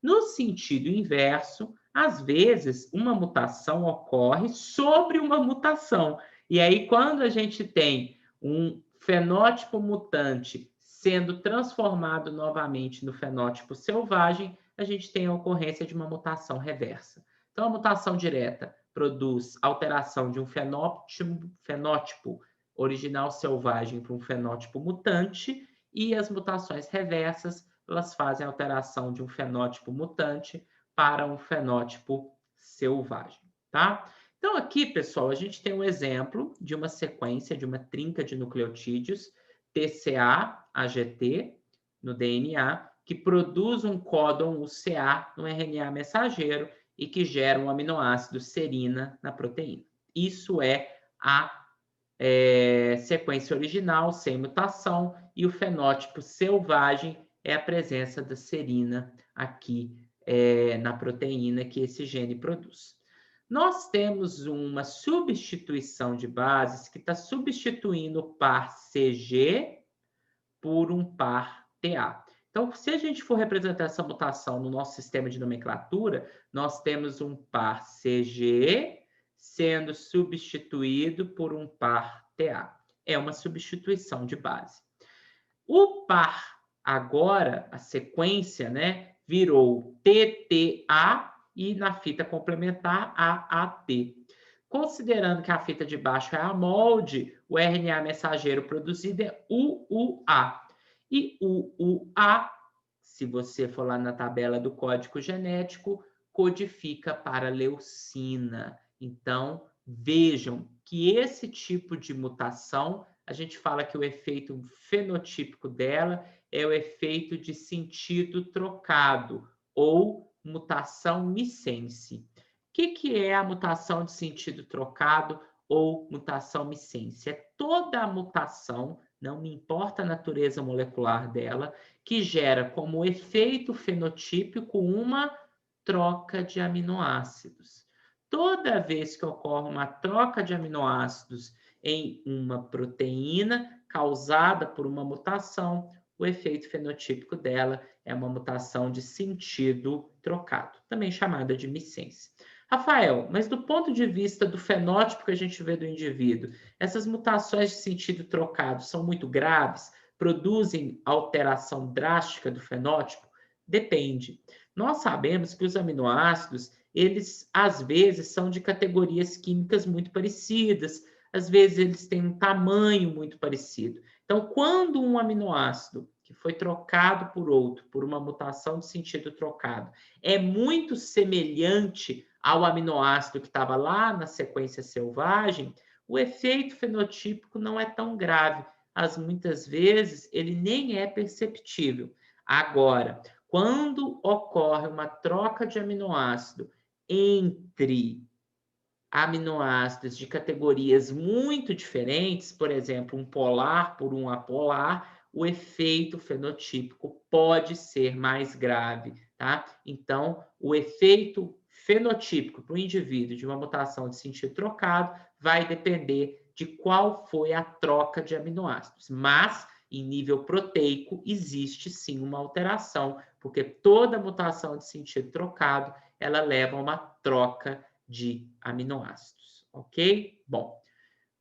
No sentido inverso, às vezes, uma mutação ocorre sobre uma mutação. E aí, quando a gente tem um fenótipo mutante sendo transformado novamente no fenótipo selvagem, a gente tem a ocorrência de uma mutação reversa. Então, a mutação direta produz alteração de um fenótipo original selvagem para um fenótipo mutante, e as mutações reversas, elas fazem alteração de um fenótipo mutante para um fenótipo selvagem, tá? Então, aqui, pessoal, a gente tem um exemplo de uma sequência, de uma trinca de nucleotídeos, TCA-AGT, no DNA, que produz um códon UCA no RNA mensageiro e que gera um aminoácido serina na proteína. Isso é a sequência original, sem mutação, e o fenótipo selvagem é a presença da serina aqui na proteína que esse gene produz. Nós temos uma substituição de bases que está substituindo o par CG por um par TA. Então, se a gente for representar essa mutação no nosso sistema de nomenclatura, nós temos um par CG sendo substituído por um par TA. É uma substituição de base. O par, agora, a sequência, né, virou TTA e na fita complementar AAT. Considerando que a fita de baixo é a molde, o RNA mensageiro produzido é UUA. E UUA, se você for lá na tabela do código genético, codifica para leucina. Então, vejam que esse tipo de mutação, a gente fala que o efeito fenotípico dela é o efeito de sentido trocado, ou mutação missense. O que é a mutação de sentido trocado ou mutação missense? É toda a mutação, não me importa a natureza molecular dela, que gera como efeito fenotípico uma troca de aminoácidos. Toda vez que ocorre uma troca de aminoácidos em uma proteína causada por uma mutação, o efeito fenotípico dela é uma mutação de sentido trocado, também chamada de missense. Rafael, mas do ponto de vista do fenótipo que a gente vê do indivíduo, essas mutações de sentido trocado são muito graves? Produzem alteração drástica do fenótipo? Depende. Nós sabemos que os aminoácidos, eles às vezes são de categorias químicas muito parecidas, às vezes eles têm um tamanho muito parecido. Então, quando um aminoácido que foi trocado por outro, por uma mutação de sentido trocado, é muito semelhante ao aminoácido que estava lá na sequência selvagem, o efeito fenotípico não é tão grave. Muitas vezes, ele nem é perceptível. Agora, quando ocorre uma troca de aminoácido entre aminoácidos de categorias muito diferentes, por exemplo, um polar por um apolar, o efeito fenotípico pode ser mais grave, tá? Então, o efeito fenotípico para o indivíduo de uma mutação de sentido trocado vai depender de qual foi a troca de aminoácidos. Mas, em nível proteico, existe sim uma alteração, porque toda mutação de sentido trocado, ela leva a uma troca de aminoácidos, ok? Bom,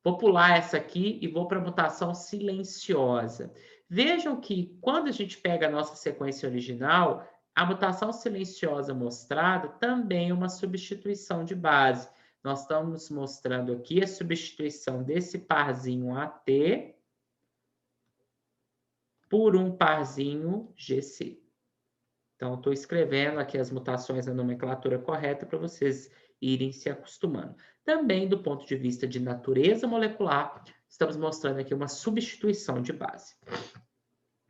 vou pular essa aqui e vou para a mutação silenciosa. Vejam que quando a gente pega a nossa sequência original, a mutação silenciosa mostrada também é uma substituição de base. Nós estamos mostrando aqui a substituição desse parzinho AT por um parzinho GC. Então, estou escrevendo aqui as mutações na nomenclatura correta para vocês irem se acostumando. Também, do ponto de vista de natureza molecular, estamos mostrando aqui uma substituição de base.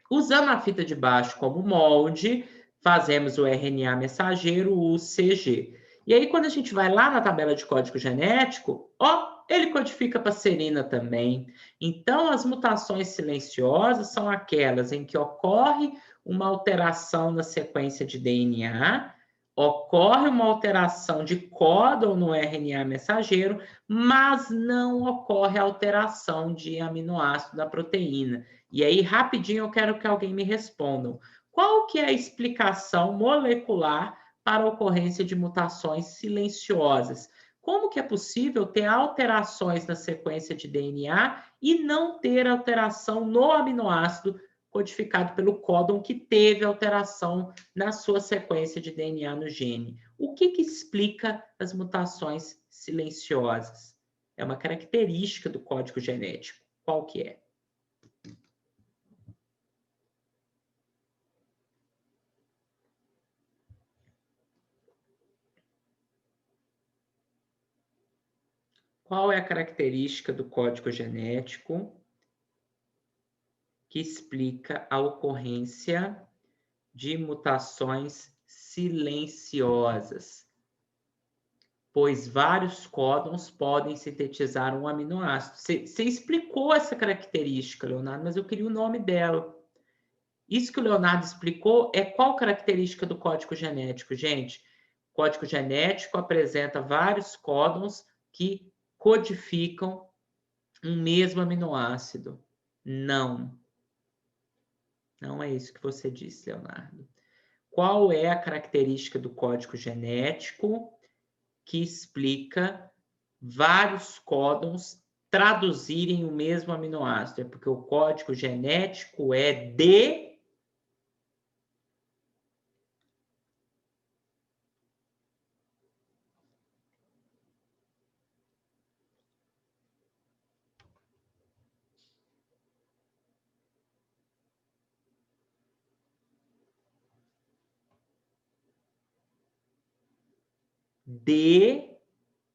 Usando a fita de baixo como molde, fazemos o RNA mensageiro, o CG. E aí, quando a gente vai lá na tabela de código genético, ó, ele codifica para serina também. Então, as mutações silenciosas são aquelas em que ocorre uma alteração na sequência de DNA, ocorre uma alteração de códon no RNA mensageiro, mas não ocorre alteração de aminoácido da proteína. E aí, rapidinho, eu quero que alguém me responda. Qual que é a explicação molecular para a ocorrência de mutações silenciosas? Como que é possível ter alterações na sequência de DNA e não ter alteração no aminoácido codificado pelo códon que teve alteração na sua sequência de DNA no gene? O que explica as mutações silenciosas? É uma característica do código genético. Qual que é? Qual é a característica do código genético que explica a ocorrência de mutações silenciosas? Pois vários códons podem sintetizar um aminoácido. Você explicou essa característica, Leonardo, mas eu queria o nome dela. Isso que o Leonardo explicou é qual característica do código genético, gente? O código genético apresenta vários códons que codificam um mesmo aminoácido. Não. Não é isso que você disse, Leonardo. Qual é a característica do código genético que explica vários códons traduzirem o mesmo aminoácido? É porque o código genético é de...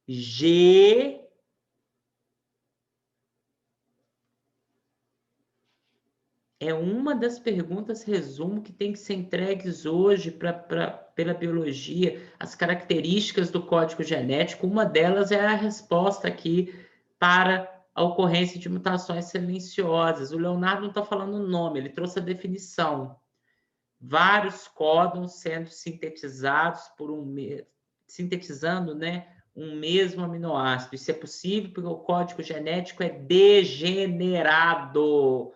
G... É uma das perguntas resumo que tem que ser entregues hoje pela biologia, as características do código genético. Uma delas é a resposta aqui para a ocorrência de mutações silenciosas. O Leonardo não está falando o nome, ele trouxe a definição. Vários códons sendo sintetizados sintetizando, né, um mesmo aminoácido. Isso é possível porque o código genético é degenerado.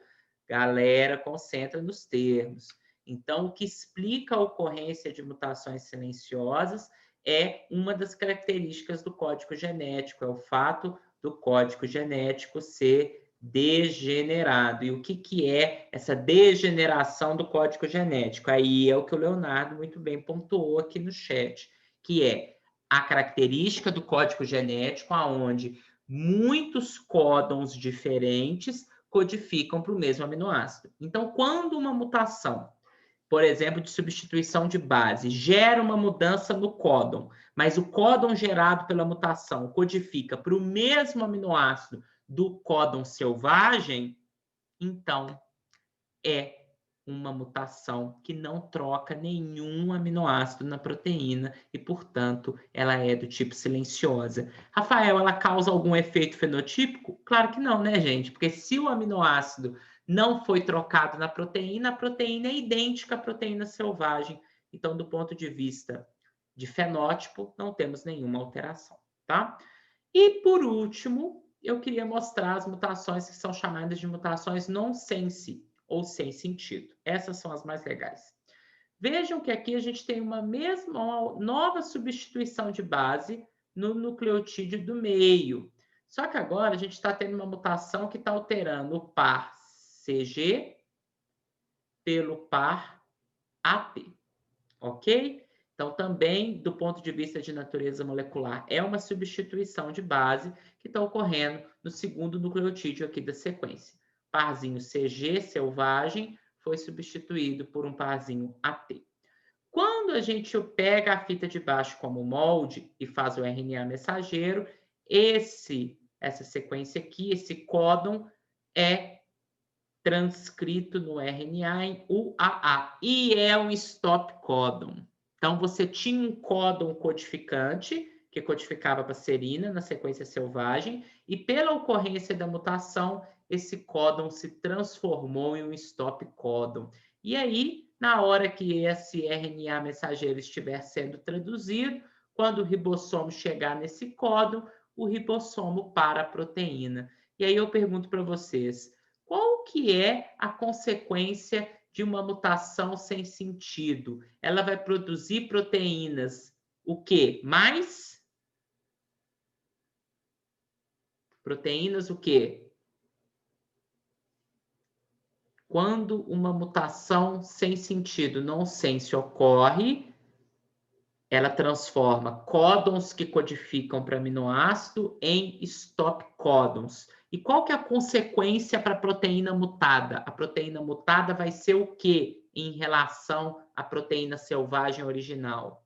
Galera, concentra nos termos. Então, o que explica a ocorrência de mutações silenciosas é uma das características do código genético, é o fato do código genético ser degenerado. E o que é essa degeneração do código genético? Aí é o que o Leonardo muito bem pontuou aqui no chat, que é a característica do código genético aonde muitos códons diferentes codificam para o mesmo aminoácido. Então, quando uma mutação, por exemplo, de substituição de base, gera uma mudança no códon, mas o códon gerado pela mutação codifica para o mesmo aminoácido do códon selvagem, então é uma mutação que não troca nenhum aminoácido na proteína e, portanto, ela é do tipo silenciosa. Rafael, ela causa algum efeito fenotípico? Claro que não, né, gente? Porque se o aminoácido não foi trocado na proteína, a proteína é idêntica à proteína selvagem. Então, do ponto de vista de fenótipo, não temos nenhuma alteração, tá? E, por último, eu queria mostrar as mutações que são chamadas de mutações nonsense, ou sem sentido. Essas são as mais legais. Vejam que aqui a gente tem uma nova substituição de base no nucleotídeo do meio. Só que agora a gente está tendo uma mutação que está alterando o par CG pelo par AP, ok? Então, também, do ponto de vista de natureza molecular, é uma substituição de base que está ocorrendo no segundo nucleotídeo aqui da sequência. Parzinho CG selvagem foi substituído por um parzinho AT. Quando a gente pega a fita de baixo como molde e faz o RNA mensageiro, essa sequência aqui, esse códon, é transcrito no RNA em UAA e é um stop códon. Então, você tinha um códon codificante, que codificava para serina na sequência selvagem, e pela ocorrência da mutação, esse códon se transformou em um stop códon. E aí, na hora que esse RNA mensageiro estiver sendo traduzido, quando o ribossomo chegar nesse códon, o ribossomo para a proteína. E aí eu pergunto para vocês, qual que é a consequência de uma mutação sem sentido? Ela vai produzir proteínas, o quê? Mais? Proteínas o quê? Quando uma mutação sem sentido, nonsense, ocorre, ela transforma códons que codificam para aminoácido em stop códons. E qual que é a consequência para a proteína mutada? A proteína mutada vai ser o quê em relação à proteína selvagem original?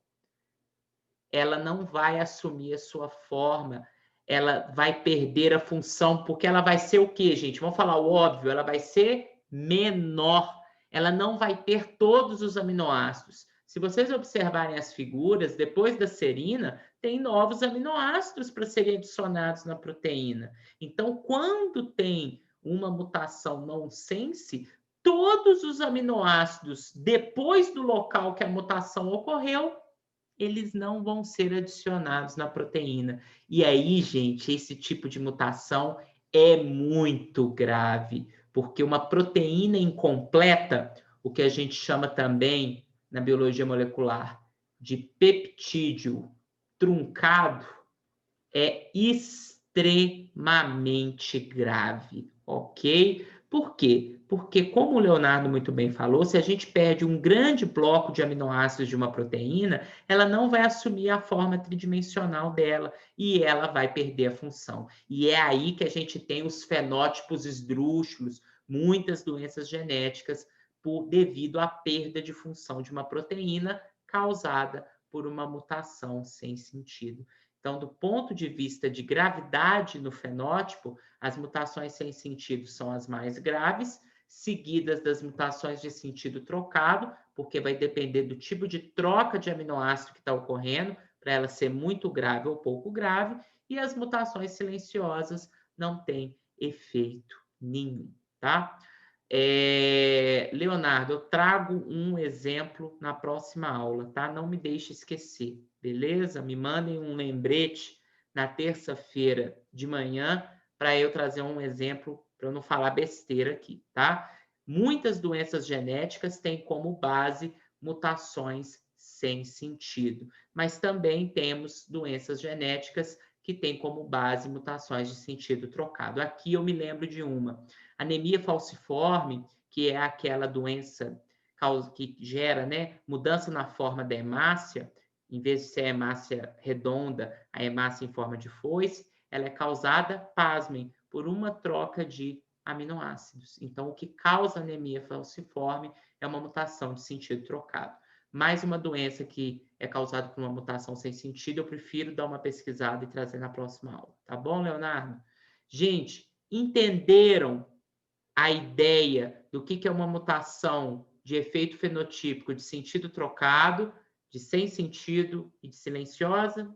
Ela não vai assumir a sua forma, ela vai perder a função, porque ela vai ser o quê, gente? Vamos falar o óbvio, ela vai ser menor. Ela não vai ter todos os aminoácidos. Se vocês observarem as figuras, depois da serina, tem novos aminoácidos para serem adicionados na proteína. Então, quando tem uma mutação nonsense, todos os aminoácidos, depois do local que a mutação ocorreu, eles não vão ser adicionados na proteína. E aí, gente, esse tipo de mutação é muito grave, porque uma proteína incompleta, o que a gente chama também na biologia molecular de peptídeo truncado, é extremamente grave, ok? Por quê? Porque, como o Leonardo muito bem falou, se a gente perde um grande bloco de aminoácidos de uma proteína, ela não vai assumir a forma tridimensional dela e ela vai perder a função. E é aí que a gente tem os fenótipos esdrúxulos, muitas doenças genéticas devido à perda de função de uma proteína causada por uma mutação sem sentido. Então, do ponto de vista de gravidade no fenótipo, as mutações sem sentido são as mais graves, seguidas das mutações de sentido trocado, porque vai depender do tipo de troca de aminoácido que está ocorrendo, para ela ser muito grave ou pouco grave, e as mutações silenciosas não têm efeito nenhum, tá? Leonardo, eu trago um exemplo na próxima aula, tá? Não me deixe esquecer, beleza? Me mandem um lembrete na terça-feira de manhã para eu trazer um exemplo, para eu não falar besteira aqui, tá? Muitas doenças genéticas têm como base mutações sem sentido, mas também temos doenças genéticas que têm como base mutações de sentido trocado. Aqui eu me lembro de uma. Anemia falciforme, que é aquela doença que gera, né, mudança na forma da hemácia, em vez de ser a hemácia redonda, a hemácia em forma de foice, ela é causada, pasmem, por uma troca de aminoácidos. Então, o que causa anemia falciforme é uma mutação de sentido trocado. Mais uma doença que é causada por uma mutação sem sentido, eu prefiro dar uma pesquisada e trazer na próxima aula. Tá bom, Leonardo? Gente, entenderam a ideia do que é uma mutação de efeito fenotípico de sentido trocado, de sem sentido e de silenciosa?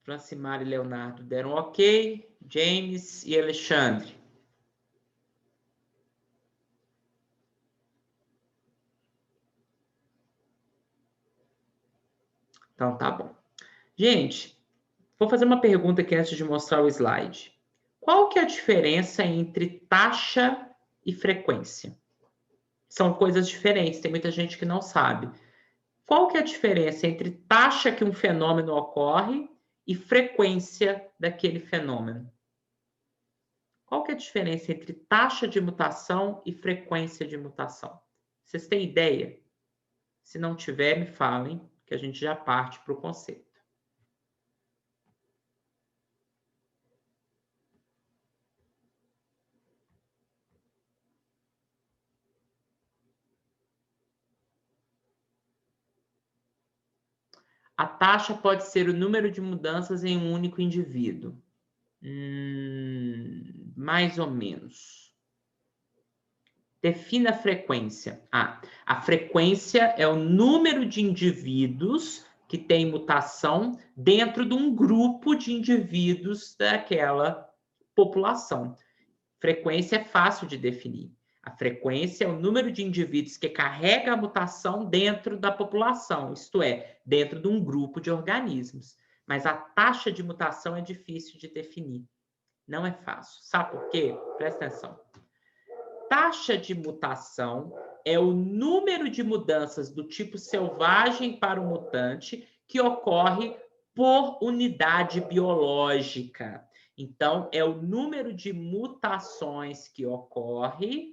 Francimar e Leonardo deram ok. James e Alexandre. Então, tá bom. Gente, vou fazer uma pergunta aqui antes de mostrar o slide. Qual que é a diferença entre taxa e frequência? São coisas diferentes, tem muita gente que não sabe. Qual que é a diferença entre taxa que um fenômeno ocorre e frequência daquele fenômeno? Qual que é a diferença entre taxa de mutação e frequência de mutação? Vocês têm ideia? Se não tiver, me falem, que a gente já parte para o conceito. A taxa pode ser o número de mudanças em um único indivíduo. Mais ou menos. Defina a frequência. A frequência é o número de indivíduos que tem mutação dentro de um grupo de indivíduos daquela população. Frequência é fácil de definir. A frequência é o número de indivíduos que carrega a mutação dentro da população, isto é, dentro de um grupo de organismos. Mas a taxa de mutação é difícil de definir. Não é fácil. Sabe por quê? Presta atenção. Taxa de mutação é o número de mudanças do tipo selvagem para o mutante que ocorre por unidade biológica. Então, é o número de mutações que ocorre.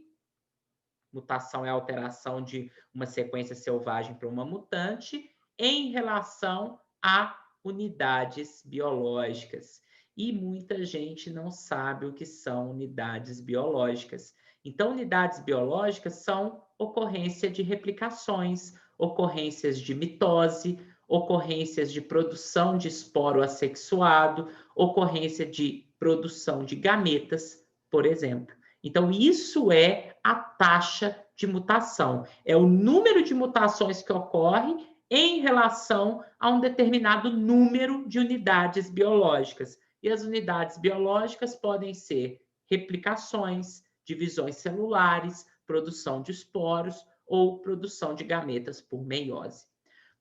Mutação é a alteração de uma sequência selvagem para uma mutante em relação a unidades biológicas. E muita gente não sabe o que são unidades biológicas. Então, unidades biológicas são ocorrência de replicações, ocorrências de mitose, ocorrências de produção de esporo assexuado, ocorrência de produção de gametas, por exemplo. Então, isso é a taxa de mutação. É o número de mutações que ocorre em relação a um determinado número de unidades biológicas. E as unidades biológicas podem ser replicações, divisões celulares, produção de esporos ou produção de gametas por meiose.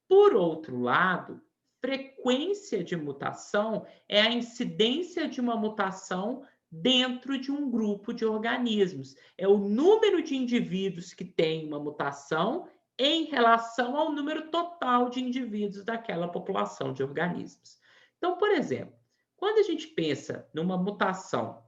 Por outro lado, frequência de mutação é a incidência de uma mutação dentro de um grupo de organismos. É o número de indivíduos que tem uma mutação em relação ao número total de indivíduos daquela população de organismos. Então, por exemplo, quando a gente pensa numa mutação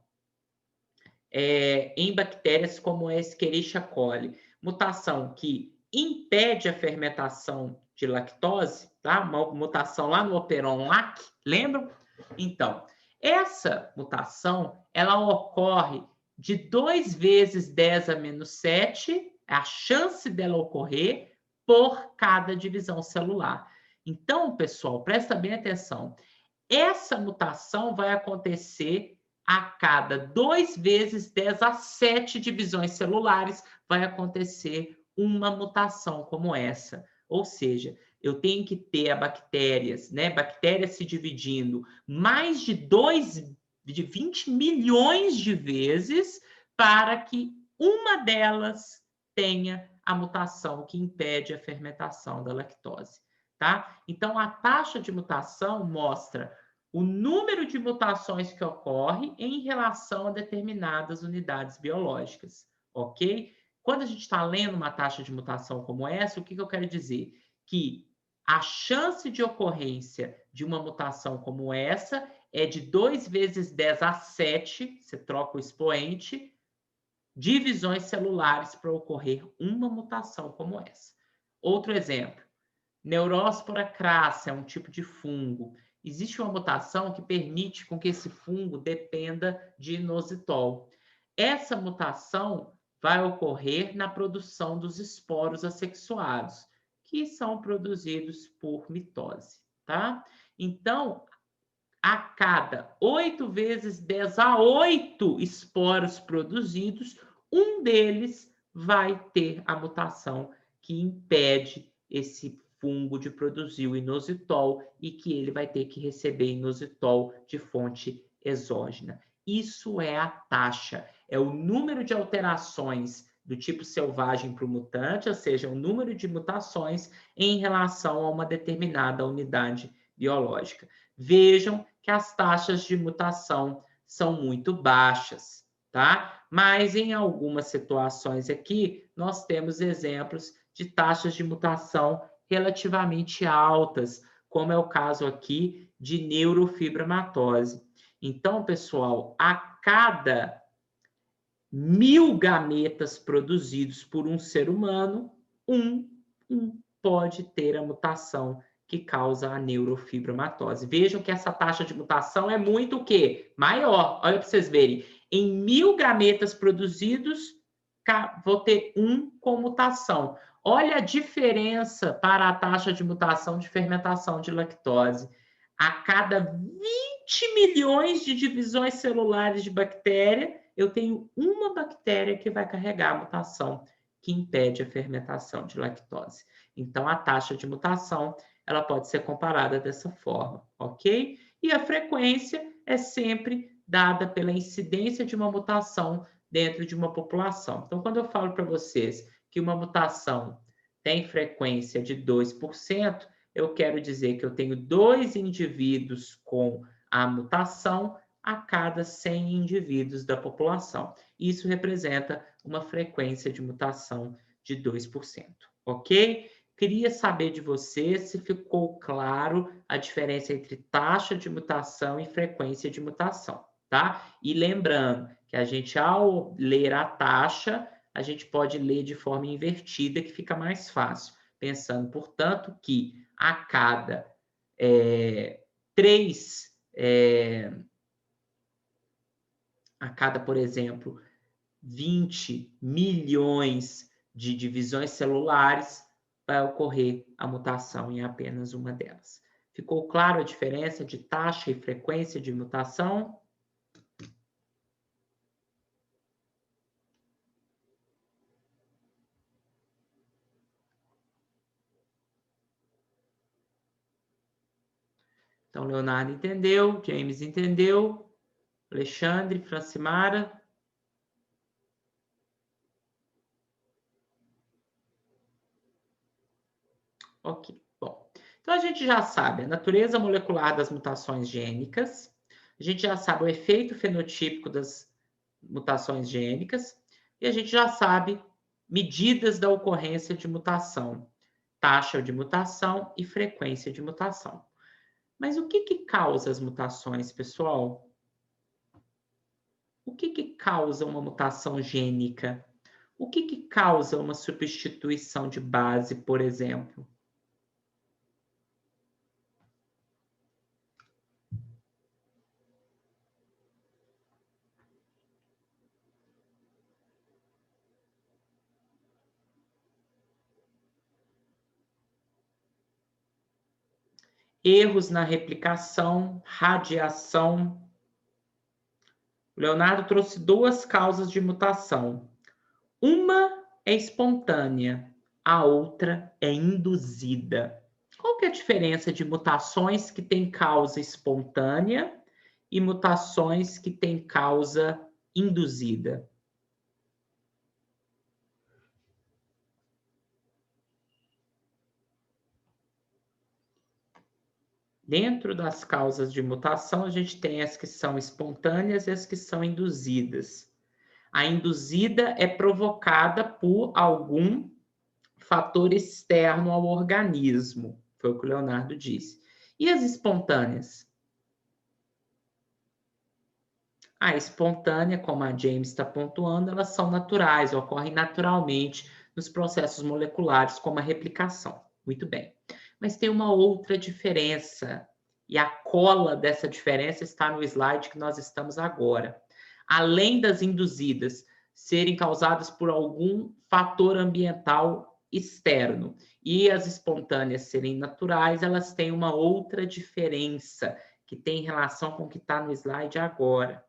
em bactérias como a Escherichia coli, mutação que impede a fermentação de lactose, tá? Uma mutação lá no operon LAC, lembram? Então, essa mutação, ela ocorre de 2 vezes 10 a menos 7, a chance dela ocorrer por cada divisão celular. Então, pessoal, presta bem atenção. Essa mutação vai acontecer a cada 2 vezes 10 a 7 divisões celulares, vai acontecer uma mutação como essa. Ou seja, eu tenho que ter bactérias se dividindo mais de 20 milhões de vezes para que uma delas tenha a mutação que impede a fermentação da lactose, tá? Então, a taxa de mutação mostra o número de mutações que ocorre em relação a determinadas unidades biológicas, ok? Quando a gente está lendo uma taxa de mutação como essa, o que eu quero dizer? Que a chance de ocorrência de uma mutação como essa é de 2 vezes 10 a 7, você troca o expoente, divisões celulares para ocorrer uma mutação como essa. Outro exemplo, Neurospora crassa é um tipo de fungo. Existe uma mutação que permite com que esse fungo dependa de inositol. Essa mutação vai ocorrer na produção dos esporos assexuados, que são produzidos por mitose, tá? Então, a cada 8 vezes 10 a 8 esporos produzidos, um deles vai ter a mutação que impede esse fungo de produzir o inositol e que ele vai ter que receber inositol de fonte exógena. Isso é a taxa, é o número de alterações do tipo selvagem para o mutante, ou seja, o número de mutações em relação a uma determinada unidade biológica. Vejam que as taxas de mutação são muito baixas, tá? Mas em algumas situações aqui, nós temos exemplos de taxas de mutação relativamente altas, como é o caso aqui de neurofibromatose. Então, pessoal, a cada 1000 gametas produzidos por um ser humano, um pode ter a mutação que causa a neurofibromatose. Vejam que essa taxa de mutação é muito o quê? Maior. Olha para vocês verem. Em 1000 gametas produzidos, vou ter um com mutação. Olha a diferença para a taxa de mutação de fermentação de lactose. A cada 20 milhões de divisões celulares de bactéria, eu tenho uma bactéria que vai carregar a mutação que impede a fermentação de lactose. Então, a taxa de mutação ela pode ser comparada dessa forma, ok? E a frequência é sempre dada pela incidência de uma mutação dentro de uma população. Então, quando eu falo para vocês que uma mutação tem frequência de 2%, eu quero dizer que eu tenho 2 indivíduos com a mutação a cada 100 indivíduos da população. Isso representa uma frequência de mutação de 2%, ok? Queria saber de você se ficou claro a diferença entre taxa de mutação e frequência de mutação, tá? E lembrando que a gente, ao ler a taxa, a gente pode ler de forma invertida, que fica mais fácil. Pensando, portanto, que a cada 3... a cada, por exemplo, 20 milhões de divisões celulares, vai ocorrer a mutação em apenas uma delas. Ficou claro a diferença de taxa e frequência de mutação? Então, Leonardo entendeu, James entendeu, Alexandre, Francimara. Ok, bom. Então, a gente já sabe a natureza molecular das mutações gênicas, a gente já sabe o efeito fenotípico das mutações gênicas, e a gente já sabe medidas da ocorrência de mutação, taxa de mutação e frequência de mutação. Mas o que causa as mutações, pessoal? O que causa uma mutação gênica? O que causa uma substituição de base, por exemplo? Erros na replicação, radiação. O Leonardo trouxe 2 causas de mutação. Uma é espontânea, a outra é induzida. Qual que é a diferença de mutações que têm causa espontânea e mutações que têm causa induzida? Dentro das causas de mutação, a gente tem as que são espontâneas e as que são induzidas. A induzida é provocada por algum fator externo ao organismo, foi o que o Leonardo disse. E as espontâneas? A espontânea, como a James está pontuando, elas são naturais, ocorrem naturalmente nos processos moleculares, como a replicação. Muito bem. Mas tem uma outra diferença. E a cola dessa diferença está no slide que nós estamos agora. Além das induzidas serem causadas por algum fator ambiental externo e as espontâneas serem naturais, elas têm uma outra diferença que tem relação com o que está no slide agora.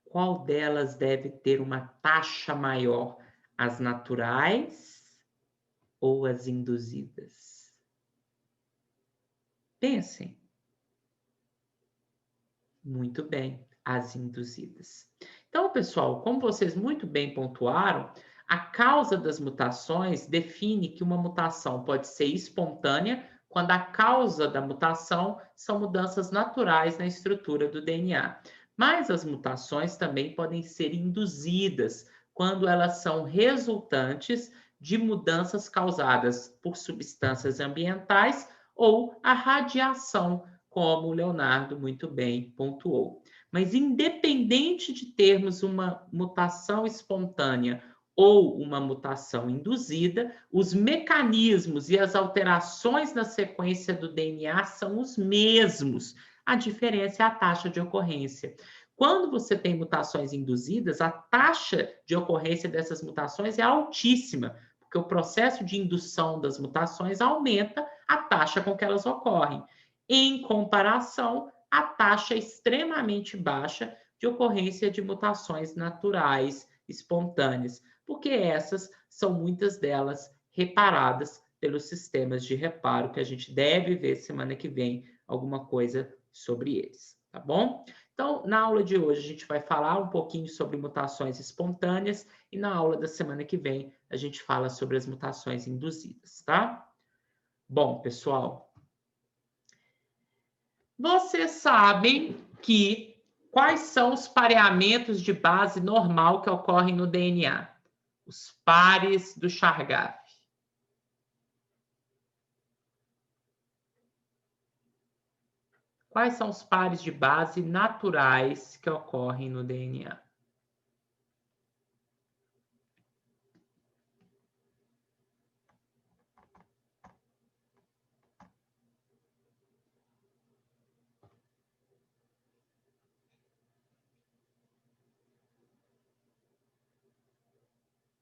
Qual delas deve ter uma taxa maior? As naturais ou as induzidas? Pensem. Muito bem, as induzidas. Então, pessoal, como vocês muito bem pontuaram, a causa das mutações define que uma mutação pode ser espontânea quando a causa da mutação são mudanças naturais na estrutura do DNA. Mas as mutações também podem ser induzidas quando elas são resultantes de mudanças causadas por substâncias ambientais ou a radiação, como o Leonardo muito bem pontuou. Mas independente de termos uma mutação espontânea ou uma mutação induzida, os mecanismos e as alterações na sequência do DNA são os mesmos. A diferença é a taxa de ocorrência. Quando você tem mutações induzidas, a taxa de ocorrência dessas mutações é altíssima, porque o processo de indução das mutações aumenta a taxa com que elas ocorrem. Em comparação, a taxa é extremamente baixa de ocorrência de mutações naturais, espontâneas, porque essas são muitas delas reparadas pelos sistemas de reparo, que a gente deve ver semana que vem alguma coisa sobre eles, tá bom? Então, na aula de hoje, a gente vai falar um pouquinho sobre mutações espontâneas e na aula da semana que vem, a gente fala sobre as mutações induzidas, tá? Bom, pessoal, vocês sabem que quais são os pareamentos de base normal que ocorrem no DNA? Os pares do Chargaff. Quais são os pares de base naturais que ocorrem no DNA?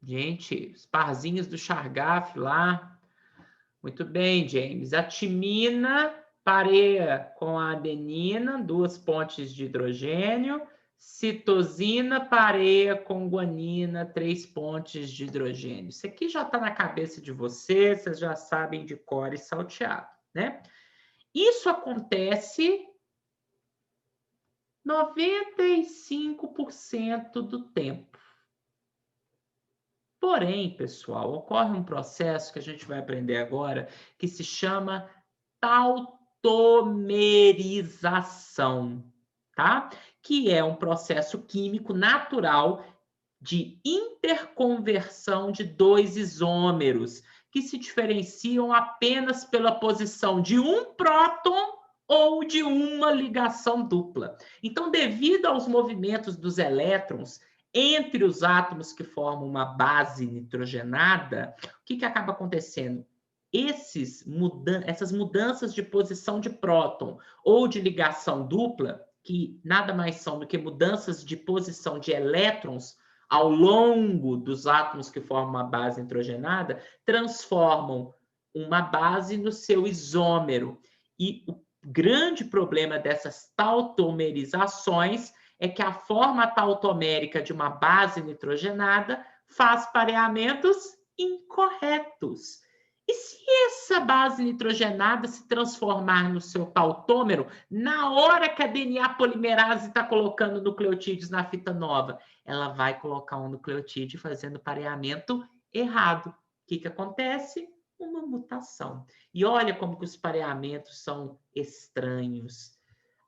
Gente, os parzinhos do Chargaff lá. Muito bem, James. A timina pareia com a adenina, 2 pontes de hidrogênio. Citosina pareia com guanina, 3 pontes de hidrogênio. Isso aqui já está na cabeça de vocês, vocês já sabem de cor e salteado, né? Isso acontece 95% do tempo. Porém, pessoal, ocorre um processo que a gente vai aprender agora que se chama tautomerização, tá? Que é um processo químico natural de interconversão de 2 isômeros que se diferenciam apenas pela posição de um próton ou de uma ligação dupla. Então, devido aos movimentos dos elétrons entre os átomos que formam uma base nitrogenada, o que acaba acontecendo? Essas mudanças de posição de próton ou de ligação dupla, que nada mais são do que mudanças de posição de elétrons ao longo dos átomos que formam uma base nitrogenada, transformam uma base no seu isômero. E o grande problema dessas tautomerizações é que a forma tautomérica de uma base nitrogenada faz pareamentos incorretos. E se essa base nitrogenada se transformar no seu tautômero, na hora que a DNA polimerase está colocando nucleotídeos na fita nova, ela vai colocar um nucleotídeo fazendo pareamento errado. O que acontece? Uma mutação. E olha como que os pareamentos são estranhos.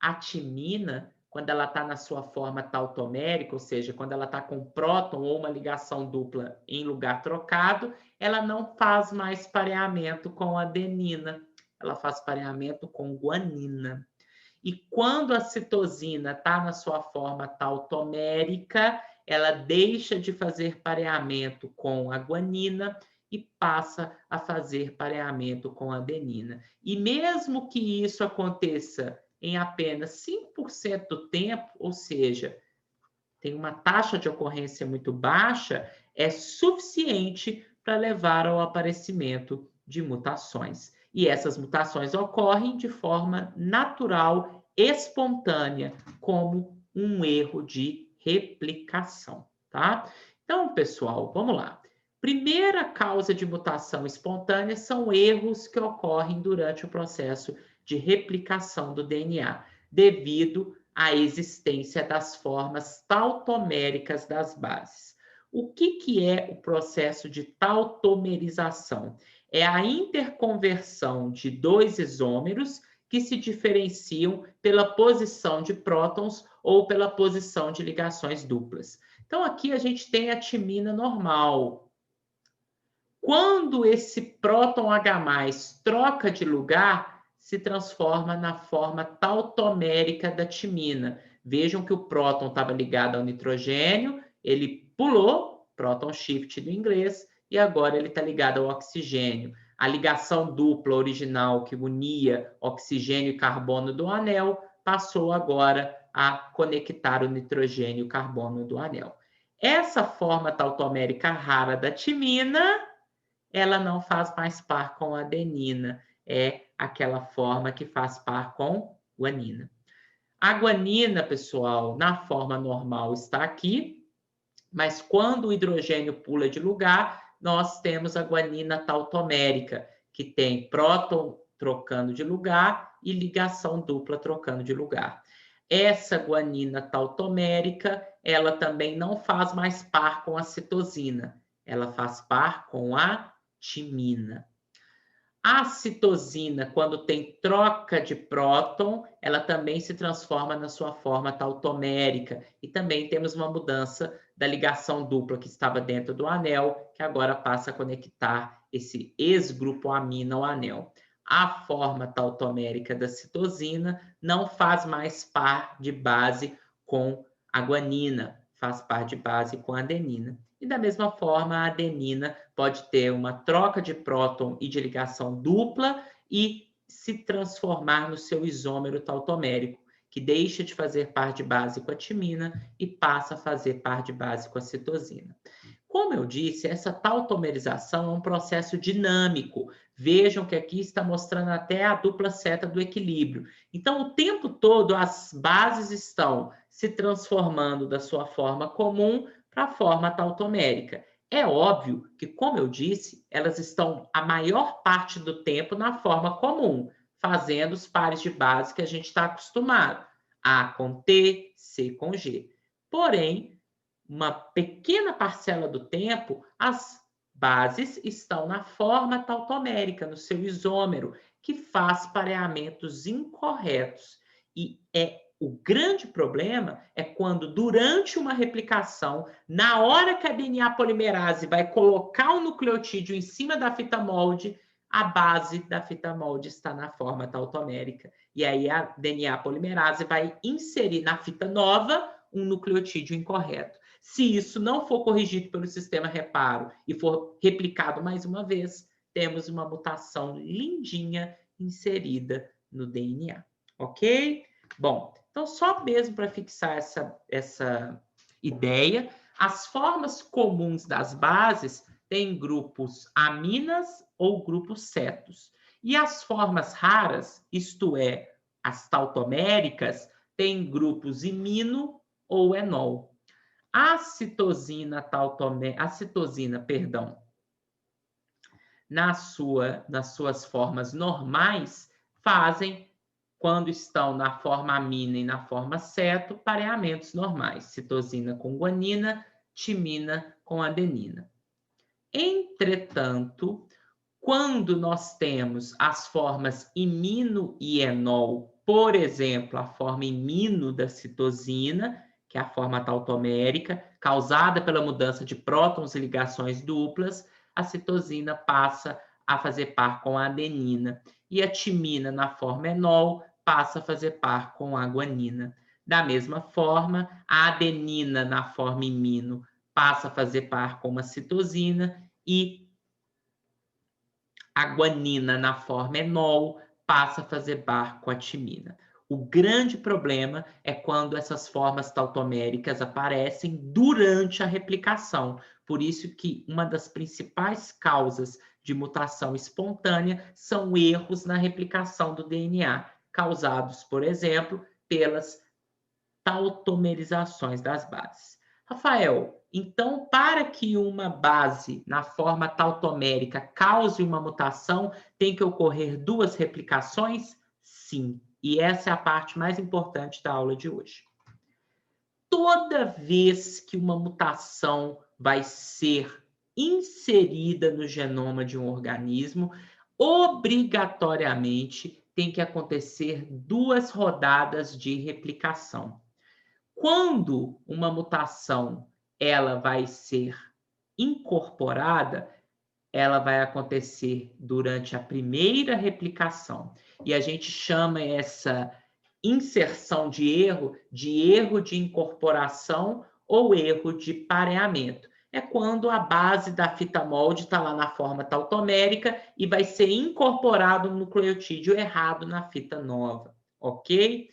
A timina, quando ela está na sua forma tautomérica, ou seja, quando ela está com próton ou uma ligação dupla em lugar trocado, ela não faz mais pareamento com adenina, ela faz pareamento com guanina. E quando a citosina está na sua forma tautomérica, ela deixa de fazer pareamento com a guanina e passa a fazer pareamento com a adenina. E mesmo que isso aconteça em apenas 5% do tempo, ou seja, tem uma taxa de ocorrência muito baixa, é suficiente para levar ao aparecimento de mutações. E essas mutações ocorrem de forma natural, espontânea, como um erro de replicação, tá? Então, pessoal, vamos lá. Primeira causa de mutação espontânea são erros que ocorrem durante o processo de replicação do DNA, devido à existência das formas tautoméricas das bases. O que é o processo de tautomerização? É a interconversão de dois isômeros que se diferenciam pela posição de prótons ou pela posição de ligações duplas. Então, aqui a gente tem a timina normal. Quando esse próton H+, troca de lugar, se transforma na forma tautomérica da timina. Vejam que o próton estava ligado ao nitrogênio, ele pulou, próton shift do inglês, e agora ele está ligado ao oxigênio. A ligação dupla original que unia oxigênio e carbono do anel passou agora a conectar o nitrogênio e o carbono do anel. Essa forma tautomérica rara da timina, ela não faz mais par com adenina, é aquela forma que faz par com guanina. A guanina, pessoal, na forma normal está aqui, mas quando o hidrogênio pula de lugar, nós temos a guanina tautomérica, que tem próton trocando de lugar e ligação dupla trocando de lugar. Essa guanina tautomérica, ela também não faz mais par com a citosina, ela faz par com a timina. A citosina, quando tem troca de próton, ela também se transforma na sua forma tautomérica. E também temos uma mudança da ligação dupla que estava dentro do anel, que agora passa a conectar esse ex-grupo amina ao anel. A forma tautomérica da citosina não faz mais par de base com a guanina, faz par de base com a adenina. E da mesma forma, a adenina pode ter uma troca de próton e de ligação dupla e se transformar no seu isômero tautomérico, que deixa de fazer par de base com a timina e passa a fazer par de base com a citosina. Como eu disse, essa tautomerização é um processo dinâmico. Vejam que aqui está mostrando até a dupla seta do equilíbrio. Então, o tempo todo, as bases estão se transformando da sua forma comum para a forma tautomérica. É óbvio que, como eu disse, elas estão a maior parte do tempo na forma comum, fazendo os pares de base que a gente está acostumado. A com T, C com G. Porém, uma pequena parcela do tempo, as bases estão na forma tautomérica, no seu isômero, que faz pareamentos incorretos. E o grande problema é quando, durante uma replicação, na hora que a DNA polimerase vai colocar o nucleotídeo em cima da fita molde, a base da fita molde está na forma tautomérica. E aí a DNA polimerase vai inserir na fita nova um nucleotídeo incorreto. Se isso não for corrigido pelo sistema reparo e for replicado mais uma vez, temos uma mutação lindinha inserida no DNA, ok? Bom, então só mesmo para fixar essa ideia, as formas comuns das bases têm grupos aminas ou grupos cetos. E as formas raras, isto é, as tautoméricas, têm grupos imino ou enol. A citosina, nas suas formas normais, fazem, quando estão na forma amina e na forma ceto, pareamentos normais. Citosina com guanina, timina com adenina. Entretanto, quando nós temos as formas imino e enol, por exemplo, a forma imino da citosina, que é a forma tautomérica, causada pela mudança de prótons e ligações duplas, a citosina passa a fazer par com a adenina. E a timina, na forma enol, passa a fazer par com a guanina. Da mesma forma, a adenina na forma imino passa a fazer par com uma citosina e a guanina na forma enol passa a fazer par com a timina. O grande problema é quando essas formas tautoméricas aparecem durante a replicação. Por isso que uma das principais causas de mutação espontânea são erros na replicação do DNA, causados, por exemplo, pelas tautomerizações das bases. Rafael, então, para que uma base na forma tautomérica cause uma mutação, tem que ocorrer duas replicações? Sim. E essa é a parte mais importante da aula de hoje. Toda vez que uma mutação vai ser inserida no genoma de um organismo, obrigatoriamente tem que acontecer duas rodadas de replicação. Quando uma mutação ela vai ser incorporada, ela vai acontecer durante a primeira replicação. E a gente chama essa inserção de erro de incorporação ou erro de pareamento. É quando a base da fita molde está lá na forma tautomérica e vai ser incorporado um nucleotídeo errado na fita nova, ok?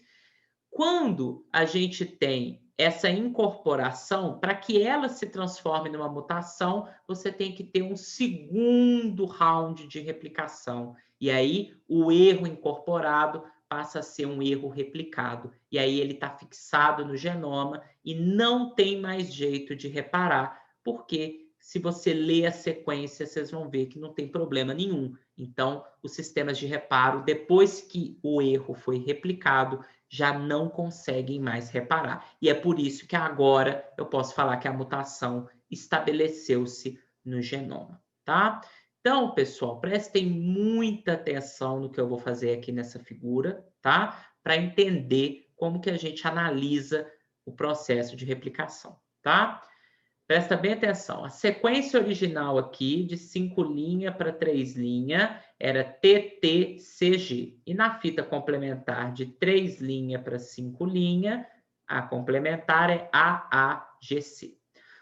Quando a gente tem essa incorporação, para que ela se transforme numa mutação, você tem que ter um segundo round de replicação. E aí, o erro incorporado passa a ser um erro replicado. E aí, ele está fixado no genoma e não tem mais jeito de reparar, porque se você ler a sequência, vocês vão ver que não tem problema nenhum. Então, os sistemas de reparo, depois que o erro foi replicado, já não conseguem mais reparar. E é por isso que agora eu posso falar que a mutação estabeleceu-se no genoma, tá? Então, pessoal, prestem muita atenção no que eu vou fazer aqui nessa figura, tá? Para entender como que a gente analisa o processo de replicação, tá? Presta bem atenção. A sequência original aqui, de 5 linhas para 3 linhas, era TTCG. E na fita complementar, de 3 linhas para 5 linhas, a complementar é AAGC.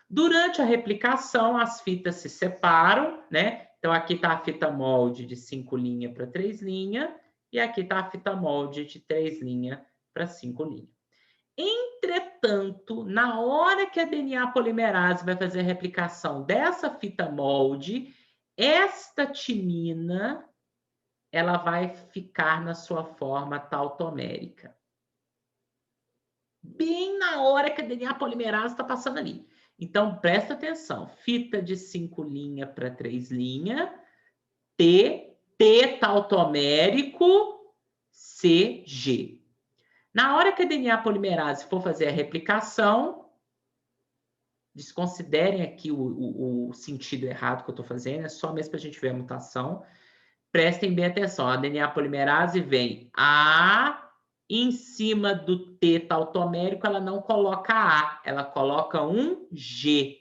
Durante a replicação, as fitas se separam, né? Então, aqui está a fita molde de 5 linhas para 3 linhas, e aqui está a fita molde de 3 linhas para 5 linhas. Entretanto, na hora que a DNA polimerase vai fazer a replicação dessa fita molde, esta timina ela vai ficar na sua forma tautomérica. Bem na hora que a DNA polimerase está passando ali. Então, presta atenção. Fita de 5 linhas para 3 linhas. T tautomérico, CG. Na hora que a DNA polimerase for fazer a replicação, desconsiderem aqui o sentido errado que eu estou fazendo, é só mesmo para a gente ver a mutação. Prestem bem atenção, a DNA polimerase vem A em cima do T tautomérico, ela não coloca A, ela coloca um G.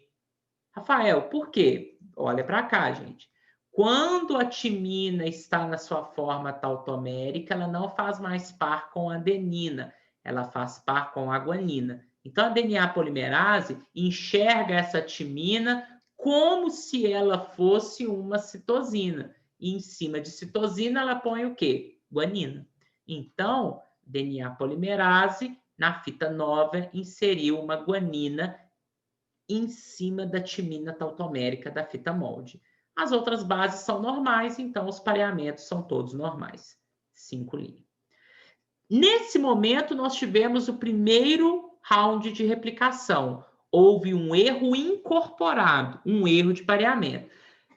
Rafael, por quê? Olha para cá, gente. Quando a timina está na sua forma tautomérica, ela não faz mais par com a adenina, ela faz par com a guanina. Então, a DNA polimerase enxerga essa timina como se ela fosse uma citosina. E em cima de citosina, ela põe o quê? Guanina. Então, DNA polimerase, na fita nova, inseriu uma guanina em cima da timina tautomérica da fita molde. As outras bases são normais, então os pareamentos são todos normais. 5 linhas. Nesse momento, nós tivemos o primeiro round de replicação. Houve um erro incorporado, um erro de pareamento.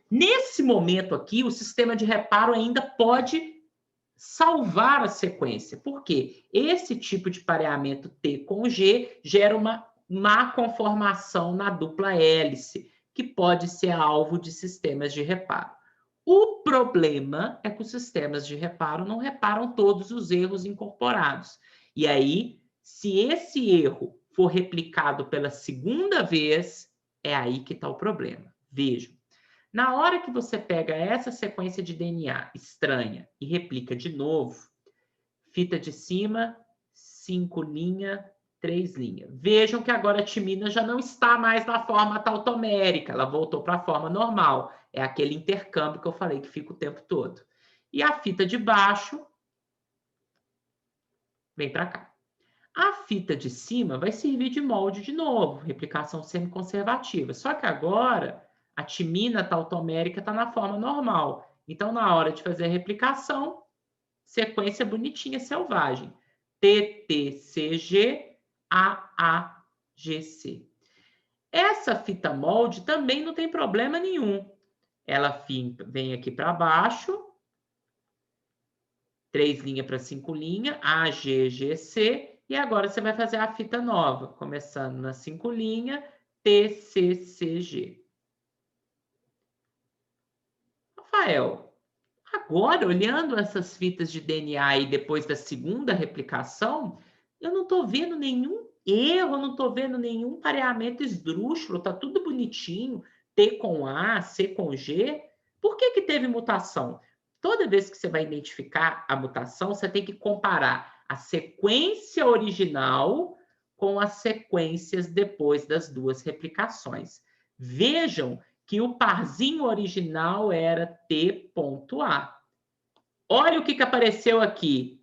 Nesse momento aqui, o sistema de reparo ainda pode salvar a sequência. Por quê? Esse tipo de pareamento T com G gera uma má conformação na dupla hélice, que pode ser alvo de sistemas de reparo. O problema é que os sistemas de reparo não reparam todos os erros incorporados. E aí, se esse erro for replicado pela segunda vez, é aí que está o problema. Vejam, na hora que você pega essa sequência de DNA estranha e replica de novo, fita de cima, 5 linhas 3 linhas. Vejam que agora a timina já não está mais na forma tautomérica, ela voltou para a forma normal. É aquele intercâmbio que eu falei que fica o tempo todo. E a fita de baixo vem para cá. A fita de cima vai servir de molde de novo, replicação semiconservativa. Só que agora a timina tautomérica está na forma normal. Então, na hora de fazer a replicação, sequência bonitinha, selvagem. TTCG, AAGC. Essa fita molde também não tem problema nenhum. Ela vem aqui para baixo, 3 linhas para 5 linhas, AGGC, e agora você vai fazer a fita nova, começando na 5 linhas, TCCG. Rafael, agora, olhando essas fitas de DNA aí depois da segunda replicação, eu não estou vendo nenhum erro, não estou vendo nenhum pareamento esdrúxulo, está tudo bonitinho, T com A, C com G. Por que que teve mutação? Toda vez que você vai identificar a mutação, você tem que comparar a sequência original com as sequências depois das duas replicações. Vejam que o parzinho original era T.A. Olha o que apareceu aqui.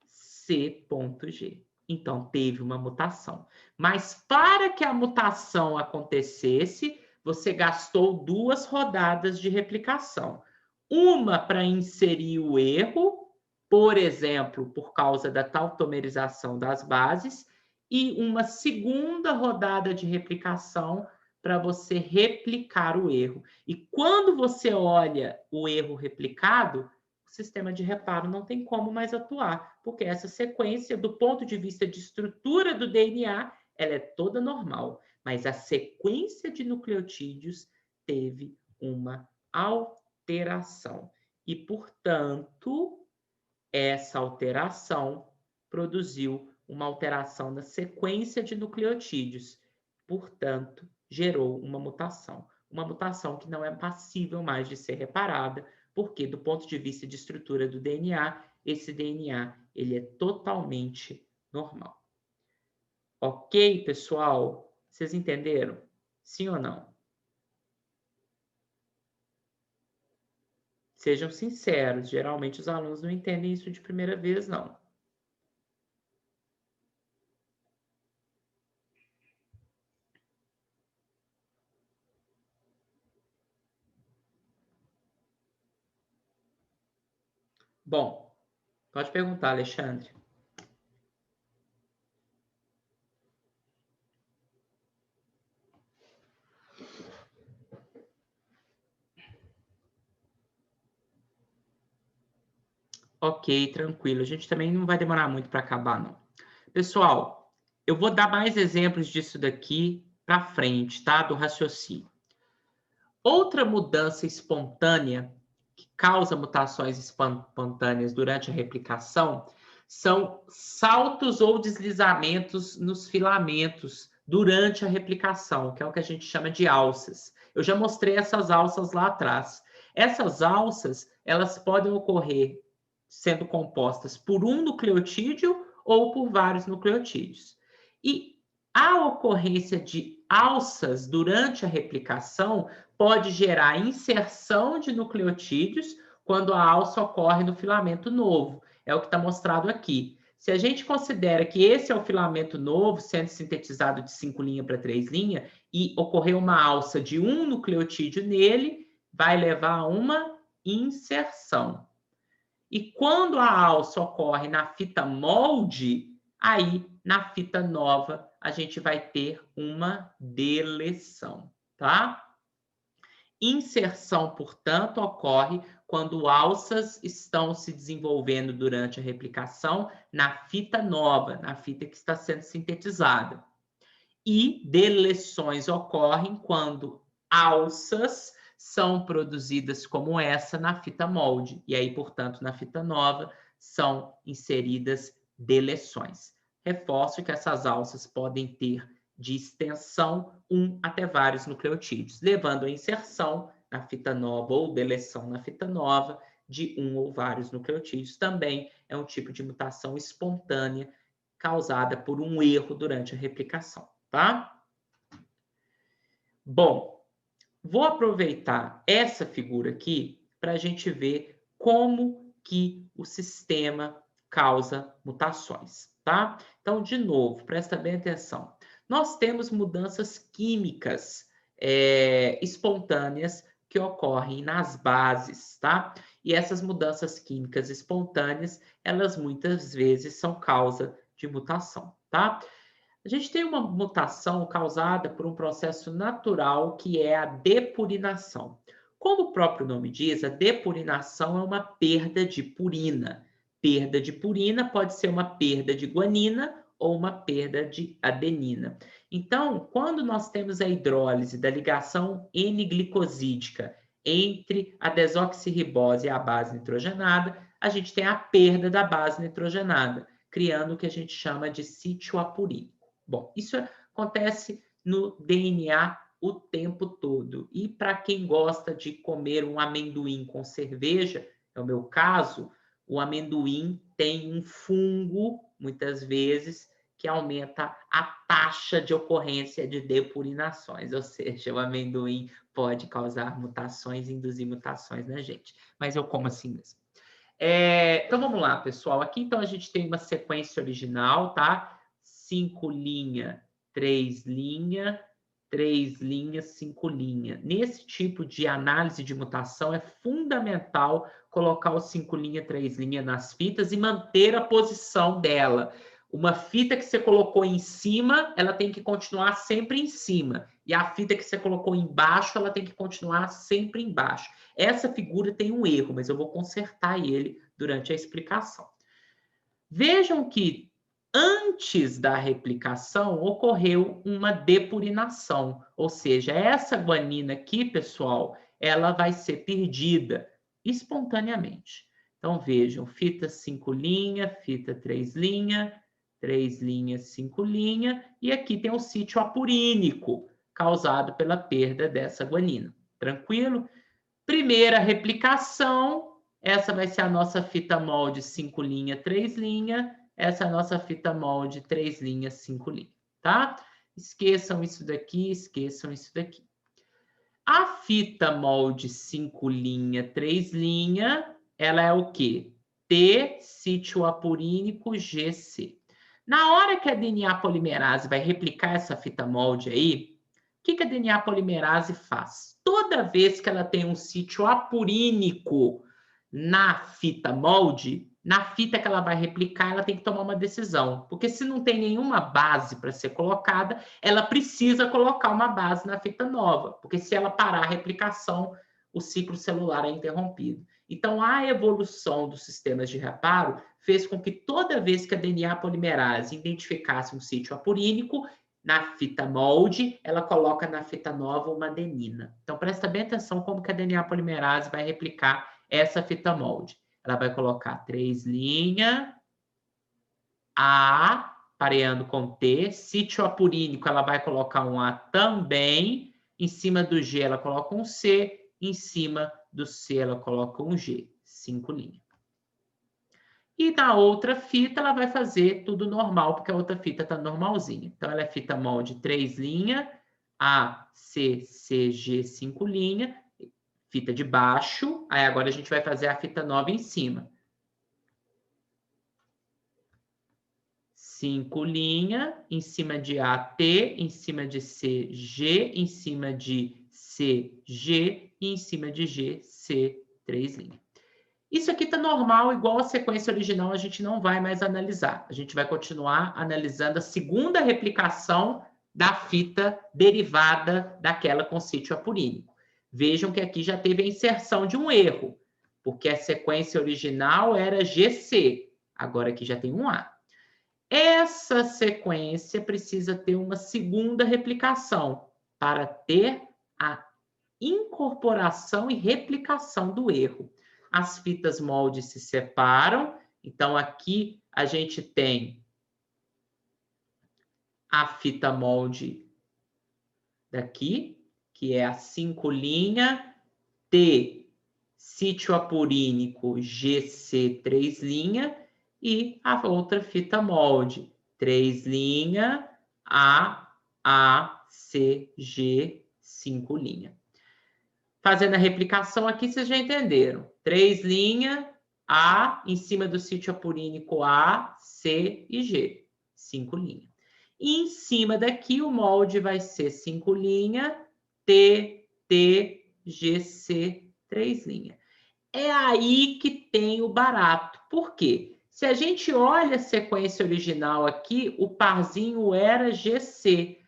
C.G. Então, teve uma mutação. Mas para que a mutação acontecesse, você gastou 2 rodadas de replicação. Uma para inserir o erro, por exemplo, por causa da tautomerização das bases, e uma segunda rodada de replicação para você replicar o erro. E quando você olha o erro replicado, o sistema de reparo não tem como mais atuar, porque essa sequência, do ponto de vista de estrutura do DNA, ela é toda normal, mas a sequência de nucleotídeos teve uma alteração. E, portanto, essa alteração produziu uma alteração na sequência de nucleotídeos. Portanto, gerou uma mutação. Uma mutação que não é passível mais de ser reparada, porque, do ponto de vista de estrutura do DNA, esse DNA ele é totalmente normal. Ok, pessoal? Vocês entenderam? Sim ou não? Sejam sinceros, geralmente os alunos não entendem isso de primeira vez, não. Bom, pode perguntar, Alexandre. Ok, tranquilo. A gente também não vai demorar muito para acabar, não. Pessoal, eu vou dar mais exemplos disso daqui para frente, tá? Do raciocínio. Outra mudança espontânea que causa mutações espontâneas durante a replicação são saltos ou deslizamentos nos filamentos durante a replicação, que é o que a gente chama de alças. Eu já mostrei essas alças lá atrás. Essas alças, elas podem ocorrer sendo compostas por um nucleotídeo ou por vários nucleotídeos. E a ocorrência de alças durante a replicação pode gerar inserção de nucleotídeos quando a alça ocorre no filamento novo. É o que está mostrado aqui. Se a gente considera que esse é o filamento novo, sendo sintetizado de 5 linhas para 3 linhas, e ocorreu uma alça de um nucleotídeo nele, vai levar a uma inserção. E quando a alça ocorre na fita molde, aí na fita nova a gente vai ter uma deleção, tá? Inserção, portanto, ocorre quando alças estão se desenvolvendo durante a replicação na fita nova, na fita que está sendo sintetizada. E deleções ocorrem quando alças são produzidas como essa na fita molde. E aí, portanto, na fita nova são inseridas deleções. Reforço que essas alças podem ter de extensão 1 até vários nucleotídeos, levando a inserção na fita nova ou deleção na fita nova de um ou vários nucleotídeos. Também é um tipo de mutação espontânea causada por um erro durante a replicação, tá? Bom, vou aproveitar essa figura aqui para a gente ver como que o sistema causa mutações, tá? Então, de novo, presta bem atenção. Nós temos mudanças químicas espontâneas que ocorrem nas bases, tá? E essas mudanças químicas espontâneas, elas muitas vezes são causa de mutação, tá? A gente tem uma mutação causada por um processo natural que é a depurinação. Como o próprio nome diz, a depurinação é uma perda de purina. Perda de purina pode ser uma perda de guanina ou uma perda de adenina. Então, quando nós temos a hidrólise da ligação N-glicosídica entre a desoxirribose e a base nitrogenada, a gente tem a perda da base nitrogenada, criando o que a gente chama de sítio apurínico. Bom, isso acontece no DNA o tempo todo. E para quem gosta de comer um amendoim com cerveja, é o meu caso, o amendoim tem um fungo, muitas vezes, que aumenta a taxa de ocorrência de depurinações, ou seja, o amendoim pode causar mutações, induzir mutações na gente. Mas eu como assim mesmo. Então vamos lá, pessoal. Aqui então a gente tem uma sequência original, tá? 5 linha, 3 linha, 3 linha, 5 linha. Nesse tipo de análise de mutação é fundamental colocar o 5 linha, 3 linha nas fitas e manter a posição dela. Uma fita que você colocou em cima, ela tem que continuar sempre em cima. E a fita que você colocou embaixo, ela tem que continuar sempre embaixo. Essa figura tem um erro, mas eu vou consertar ele durante a explicação. Vejam que antes da replicação ocorreu uma depurinação, ou seja, essa guanina aqui, pessoal, ela vai ser perdida espontaneamente. Então vejam, fita 5 linha, fita 3 linha, 3 linha, 5 linha, e aqui tem o sítio apurínico, causado pela perda dessa guanina. Tranquilo? Primeira replicação, essa vai ser a nossa fita molde 5 linha, 3 linha, essa é a nossa fita molde 3 linha, 5 linha, tá? Esqueçam isso daqui, esqueçam isso daqui. A fita molde 5 linha, 3 linha, ela é o quê? T, sítio apurínico, GC. Na hora que a DNA polimerase vai replicar essa fita molde aí, o que a DNA polimerase faz? Toda vez que ela tem um sítio apurínico na fita molde, na fita que ela vai replicar, ela tem que tomar uma decisão. Porque se não tem nenhuma base para ser colocada, ela precisa colocar uma base na fita nova. Porque se ela parar a replicação, o ciclo celular é interrompido. Então, a evolução dos sistemas de reparo fez com que toda vez que a DNA polimerase identificasse um sítio apurínico, na fita molde, ela coloca na fita nova uma adenina. Então, presta bem atenção como que a DNA polimerase vai replicar essa fita molde. Ela vai colocar 3 linha, A, pareando com T. Sítio apurínico, ela vai colocar um A também. Em cima do G, ela coloca um C. Em cima do C, ela coloca um G. 5 linhas. E na outra fita, ela vai fazer tudo normal, porque a outra fita está normalzinha. Então, ela é fita molde 3 linha, A, C, C, G, 5 linha, fita de baixo. Aí agora a gente vai fazer a fita nova em cima. 5 linha, em cima de A, T, em cima de C, G, em cima de C, G, e em cima de G, C, 3 linhas. Isso aqui está normal, igual a sequência original, a gente não vai mais analisar. A gente vai continuar analisando a segunda replicação da fita derivada daquela com sítio apurínico. Vejam que aqui já teve a inserção de um erro, porque a sequência original era GC, agora aqui já tem um A. Essa sequência precisa ter uma segunda replicação para ter a incorporação e replicação do erro. As fitas molde se separam, então aqui a gente tem a fita molde daqui, que é a 5 linha, T, sítio apurínico, GC 3 linha, e a outra fita molde, 3 linha, C, G, 5 linha. Fazendo a replicação aqui, vocês já entenderam. 3 linha, A, em cima do sítio apurínico A, C e G. 5 linha. E em cima daqui, o molde vai ser 5 linha, T, T, G, C, 3 linha. É aí que tem o barato. Por quê? Se a gente olha a sequência original aqui, o parzinho era GC.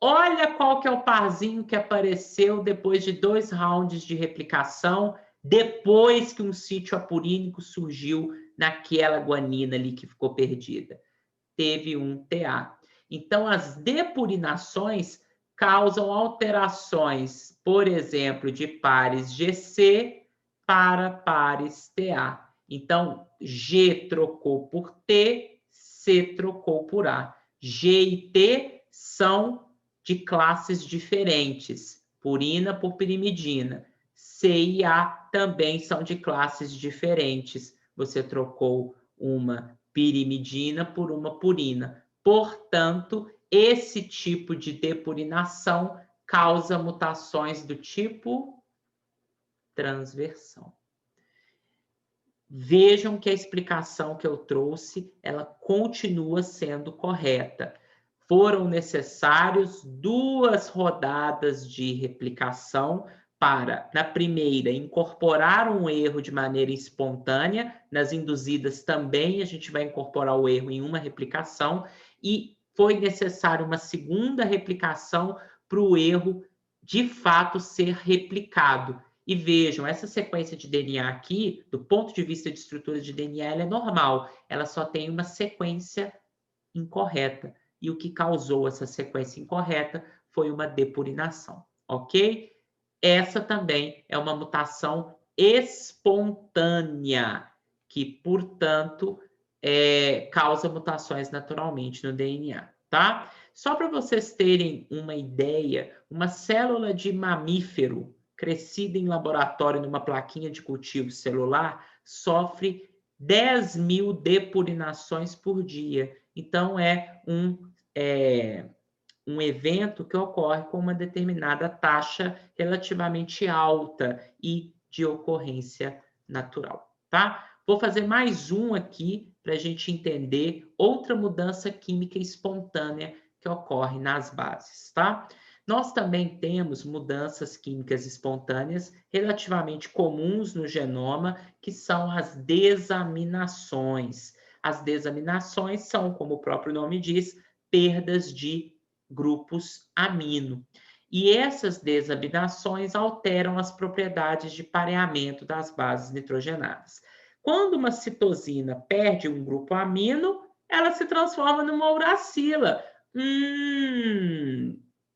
Olha qual que é o parzinho que apareceu depois de 2 rounds de replicação, depois que um sítio apurínico surgiu naquela guanina ali que ficou perdida. Teve um TA. Então, as depurinações causam alterações, por exemplo, de pares GC para pares TA. Então, G trocou por T, C trocou por A. G e T são de classes diferentes, purina por pirimidina. C e A também são de classes diferentes. Você trocou uma pirimidina por uma purina. Portanto, esse tipo de depurinação causa mutações do tipo transversão. Vejam que a explicação que eu trouxe, ela continua sendo correta. Foram necessários 2 rodadas de replicação para, na primeira, incorporar um erro de maneira espontânea. Nas induzidas também a gente vai incorporar o erro em uma replicação. E foi necessário uma segunda replicação para o erro, de fato, ser replicado. E vejam, essa sequência de DNA aqui, do ponto de vista de estrutura de DNA, ela é normal. Ela só tem uma sequência incorreta. E o que causou essa sequência incorreta foi uma depurinação, ok? Essa também é uma mutação espontânea, que, portanto, causa mutações naturalmente no DNA, tá? Só para vocês terem uma ideia, uma célula de mamífero crescida em laboratório numa plaquinha de cultivo celular sofre 10.000 depurinações por dia. Então, é um evento que ocorre com uma determinada taxa relativamente alta e de ocorrência natural, tá? Vou fazer mais um aqui para a gente entender outra mudança química espontânea que ocorre nas bases, tá? Nós também temos mudanças químicas espontâneas relativamente comuns no genoma, que são as desaminações. As desaminações são, como o próprio nome diz, perdas de grupos amino. E essas desaminações alteram as propriedades de pareamento das bases nitrogenadas. Quando uma citosina perde um grupo amino, ela se transforma numa uracila.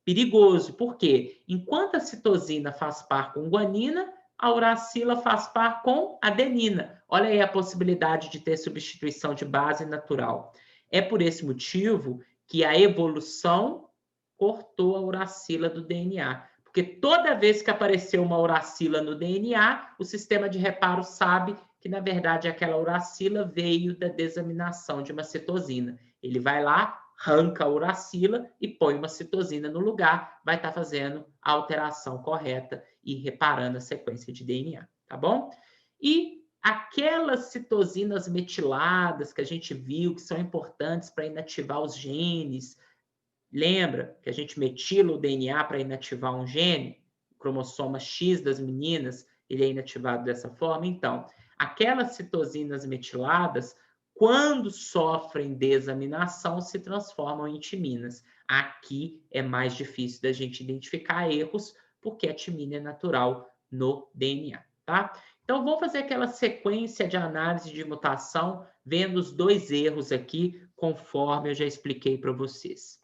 Perigoso. Por quê? Enquanto a citosina faz par com guanina, a uracila faz par com adenina. Olha aí a possibilidade de ter substituição de base natural. É por esse motivo que a evolução cortou a uracila do DNA. Porque toda vez que apareceu uma uracila no DNA, o sistema de reparo sabe que, na verdade, aquela uracila veio da desaminação de uma citosina. Ele vai lá, arranca a uracila e põe uma citosina no lugar, vai estar fazendo a alteração correta e reparando a sequência de DNA, tá bom? E aquelas citosinas metiladas que a gente viu, que são importantes para inativar os genes, lembra que a gente metila o DNA para inativar um gene? O cromossoma X das meninas, ele é inativado dessa forma? Então, aquelas citosinas metiladas, quando sofrem desaminação, se transformam em timinas. Aqui é mais difícil da gente identificar erros, porque a timina é natural no DNA, tá? Então, vamos fazer aquela sequência de análise de mutação, vendo os 2 erros aqui, conforme eu já expliquei para vocês.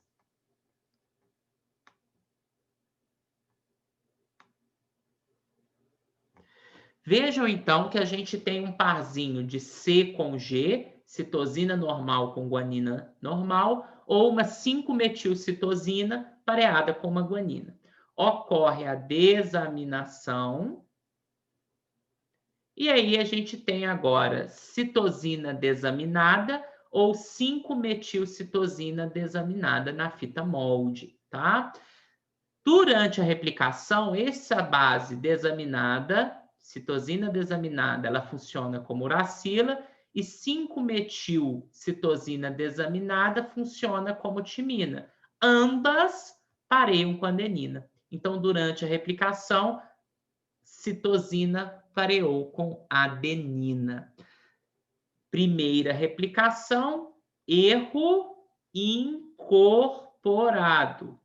Vejam, então, que a gente tem um parzinho de C com G, citosina normal com guanina normal, ou uma 5-metilcitosina pareada com uma guanina. Ocorre a desaminação, e aí a gente tem agora citosina desaminada, ou 5-metilcitosina desaminada na fita molde, tá? Durante a replicação, essa base desaminada, citosina desaminada, ela funciona como uracila, e 5-metilcitosina desaminada funciona como timina. Ambas pareiam com adenina. Então, durante a replicação, citosina pareou com adenina. Primeira replicação, erro incorporado.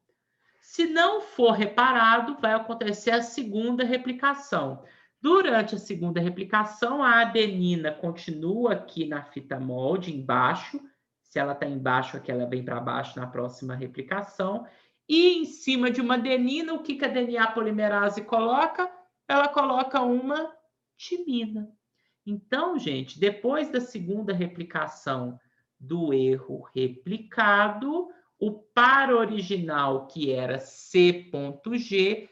Se não for reparado, vai acontecer a segunda replicação. Durante a segunda replicação, a adenina continua aqui na fita molde, embaixo. Se ela está embaixo, aqui ela vem para baixo na próxima replicação. E em cima de uma adenina, o que a DNA polimerase coloca? Ela coloca uma timina. Então, gente, depois da segunda replicação do erro replicado, o par original, que era C.G,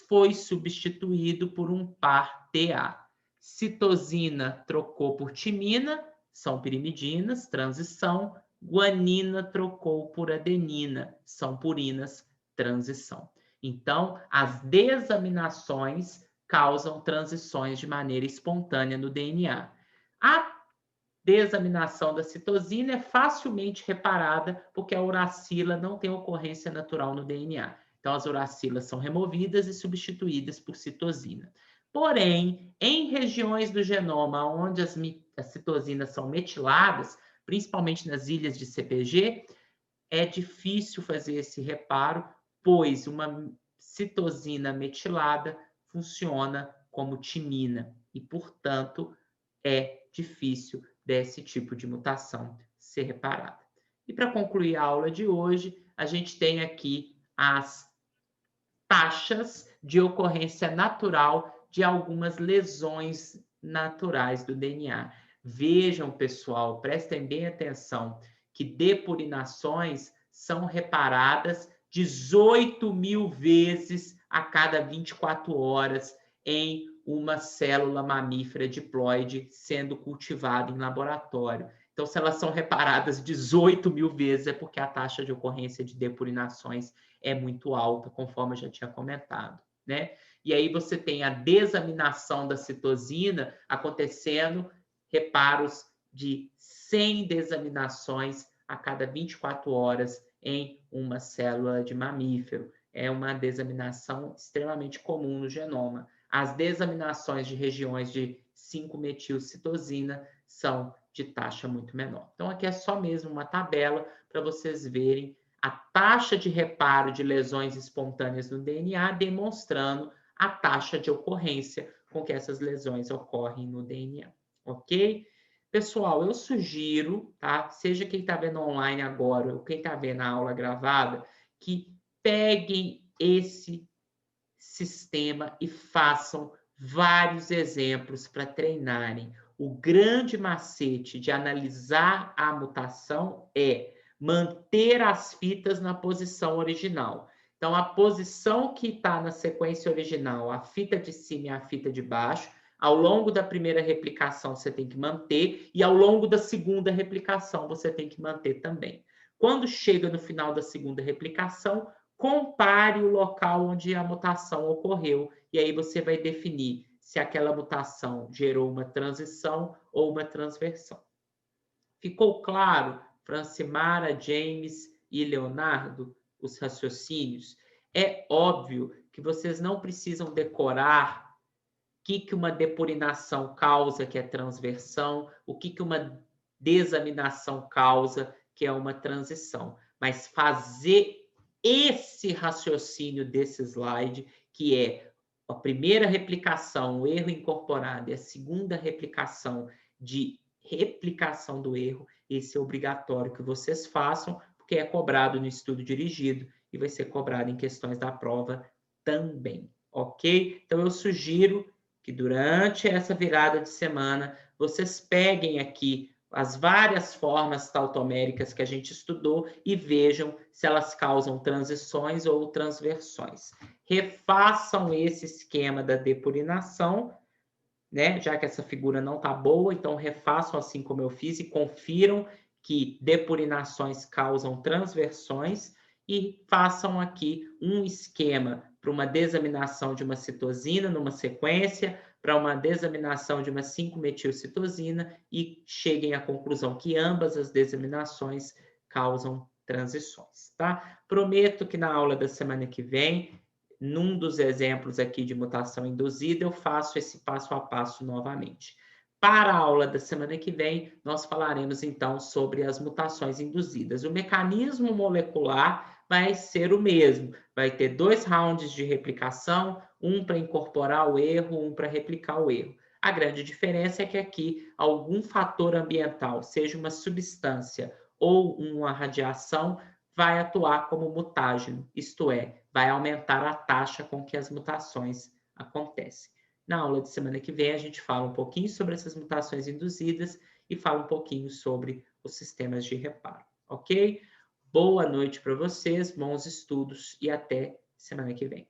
foi substituído por um par TA. Citosina trocou por timina, são pirimidinas, transição. Guanina trocou por adenina, são purinas, transição. Então, as desaminações causam transições de maneira espontânea no DNA. A desaminação da citosina é facilmente reparada porque a uracila não tem ocorrência natural no DNA. Então, as uracilas são removidas e substituídas por citosina. Porém, em regiões do genoma onde as citosinas são metiladas, principalmente nas ilhas de CPG, é difícil fazer esse reparo, pois uma citosina metilada funciona como timina e, portanto, é difícil desse tipo de mutação ser reparada. E para concluir a aula de hoje, a gente tem aqui as taxas de ocorrência natural de algumas lesões naturais do DNA. Vejam, pessoal, prestem bem atenção, que depurinações são reparadas 18.000 vezes a cada 24 horas em uma célula mamífera diploide sendo cultivada em laboratório. Então, se elas são reparadas 18.000 vezes, é porque a taxa de ocorrência de depurinações é muito alta, conforme eu já tinha comentado, né? E aí você tem a desaminação da citosina acontecendo, reparos de 100 desaminações a cada 24 horas em uma célula de mamífero. É uma desaminação extremamente comum no genoma. As desaminações de regiões de 5-metilcitosina são de taxa muito menor. Então, aqui é só mesmo uma tabela para vocês verem a taxa de reparo de lesões espontâneas no DNA, demonstrando a taxa de ocorrência com que essas lesões ocorrem no DNA, ok? Pessoal, eu sugiro, tá? Seja quem está vendo online agora ou quem está vendo a aula gravada, que peguem esse sistema e façam vários exemplos para treinarem. O grande macete de analisar a mutação é manter as fitas na posição original. Então, a posição que está na sequência original, a fita de cima e a fita de baixo, ao longo da primeira replicação você tem que manter e ao longo da segunda replicação você tem que manter também. Quando chega no final da segunda replicação, compare o local onde a mutação ocorreu e aí você vai definir se aquela mutação gerou uma transição ou uma transversão. Ficou claro, Francimara, James e Leonardo, os raciocínios? É óbvio que vocês não precisam decorar o que uma depurinação causa, que é transversão, o que uma desaminação causa, que é uma transição. Mas fazer esse raciocínio desse slide, que é a primeira replicação, o erro incorporado, e a segunda replicação de replicação do erro, esse é obrigatório que vocês façam, porque é cobrado no estudo dirigido e vai ser cobrado em questões da prova também, ok? Então, eu sugiro que durante essa virada de semana, vocês peguem aqui as várias formas tautoméricas que a gente estudou e vejam se elas causam transições ou transversões. Refaçam esse esquema da depurinação, né? Já que essa figura não está boa, então refaçam assim como eu fiz e confiram que depurinações causam transversões e façam aqui um esquema para uma desaminação de uma citosina numa sequência, para uma desaminação de uma 5-metilcitosina e cheguem à conclusão que ambas as desaminações causam transições, tá? Prometo que na aula da semana que vem, num dos exemplos aqui de mutação induzida, eu faço esse passo a passo novamente. Para a aula da semana que vem, nós falaremos então sobre as mutações induzidas. O mecanismo molecular vai ser o mesmo. Vai ter 2 rounds de replicação, um para incorporar o erro, um para replicar o erro. A grande diferença é que aqui algum fator ambiental, seja uma substância ou uma radiação, vai atuar como mutágeno, isto é, vai aumentar a taxa com que as mutações acontecem. Na aula de semana que vem, a gente fala um pouquinho sobre essas mutações induzidas e fala um pouquinho sobre os sistemas de reparo, ok? Boa noite para vocês, bons estudos e até semana que vem.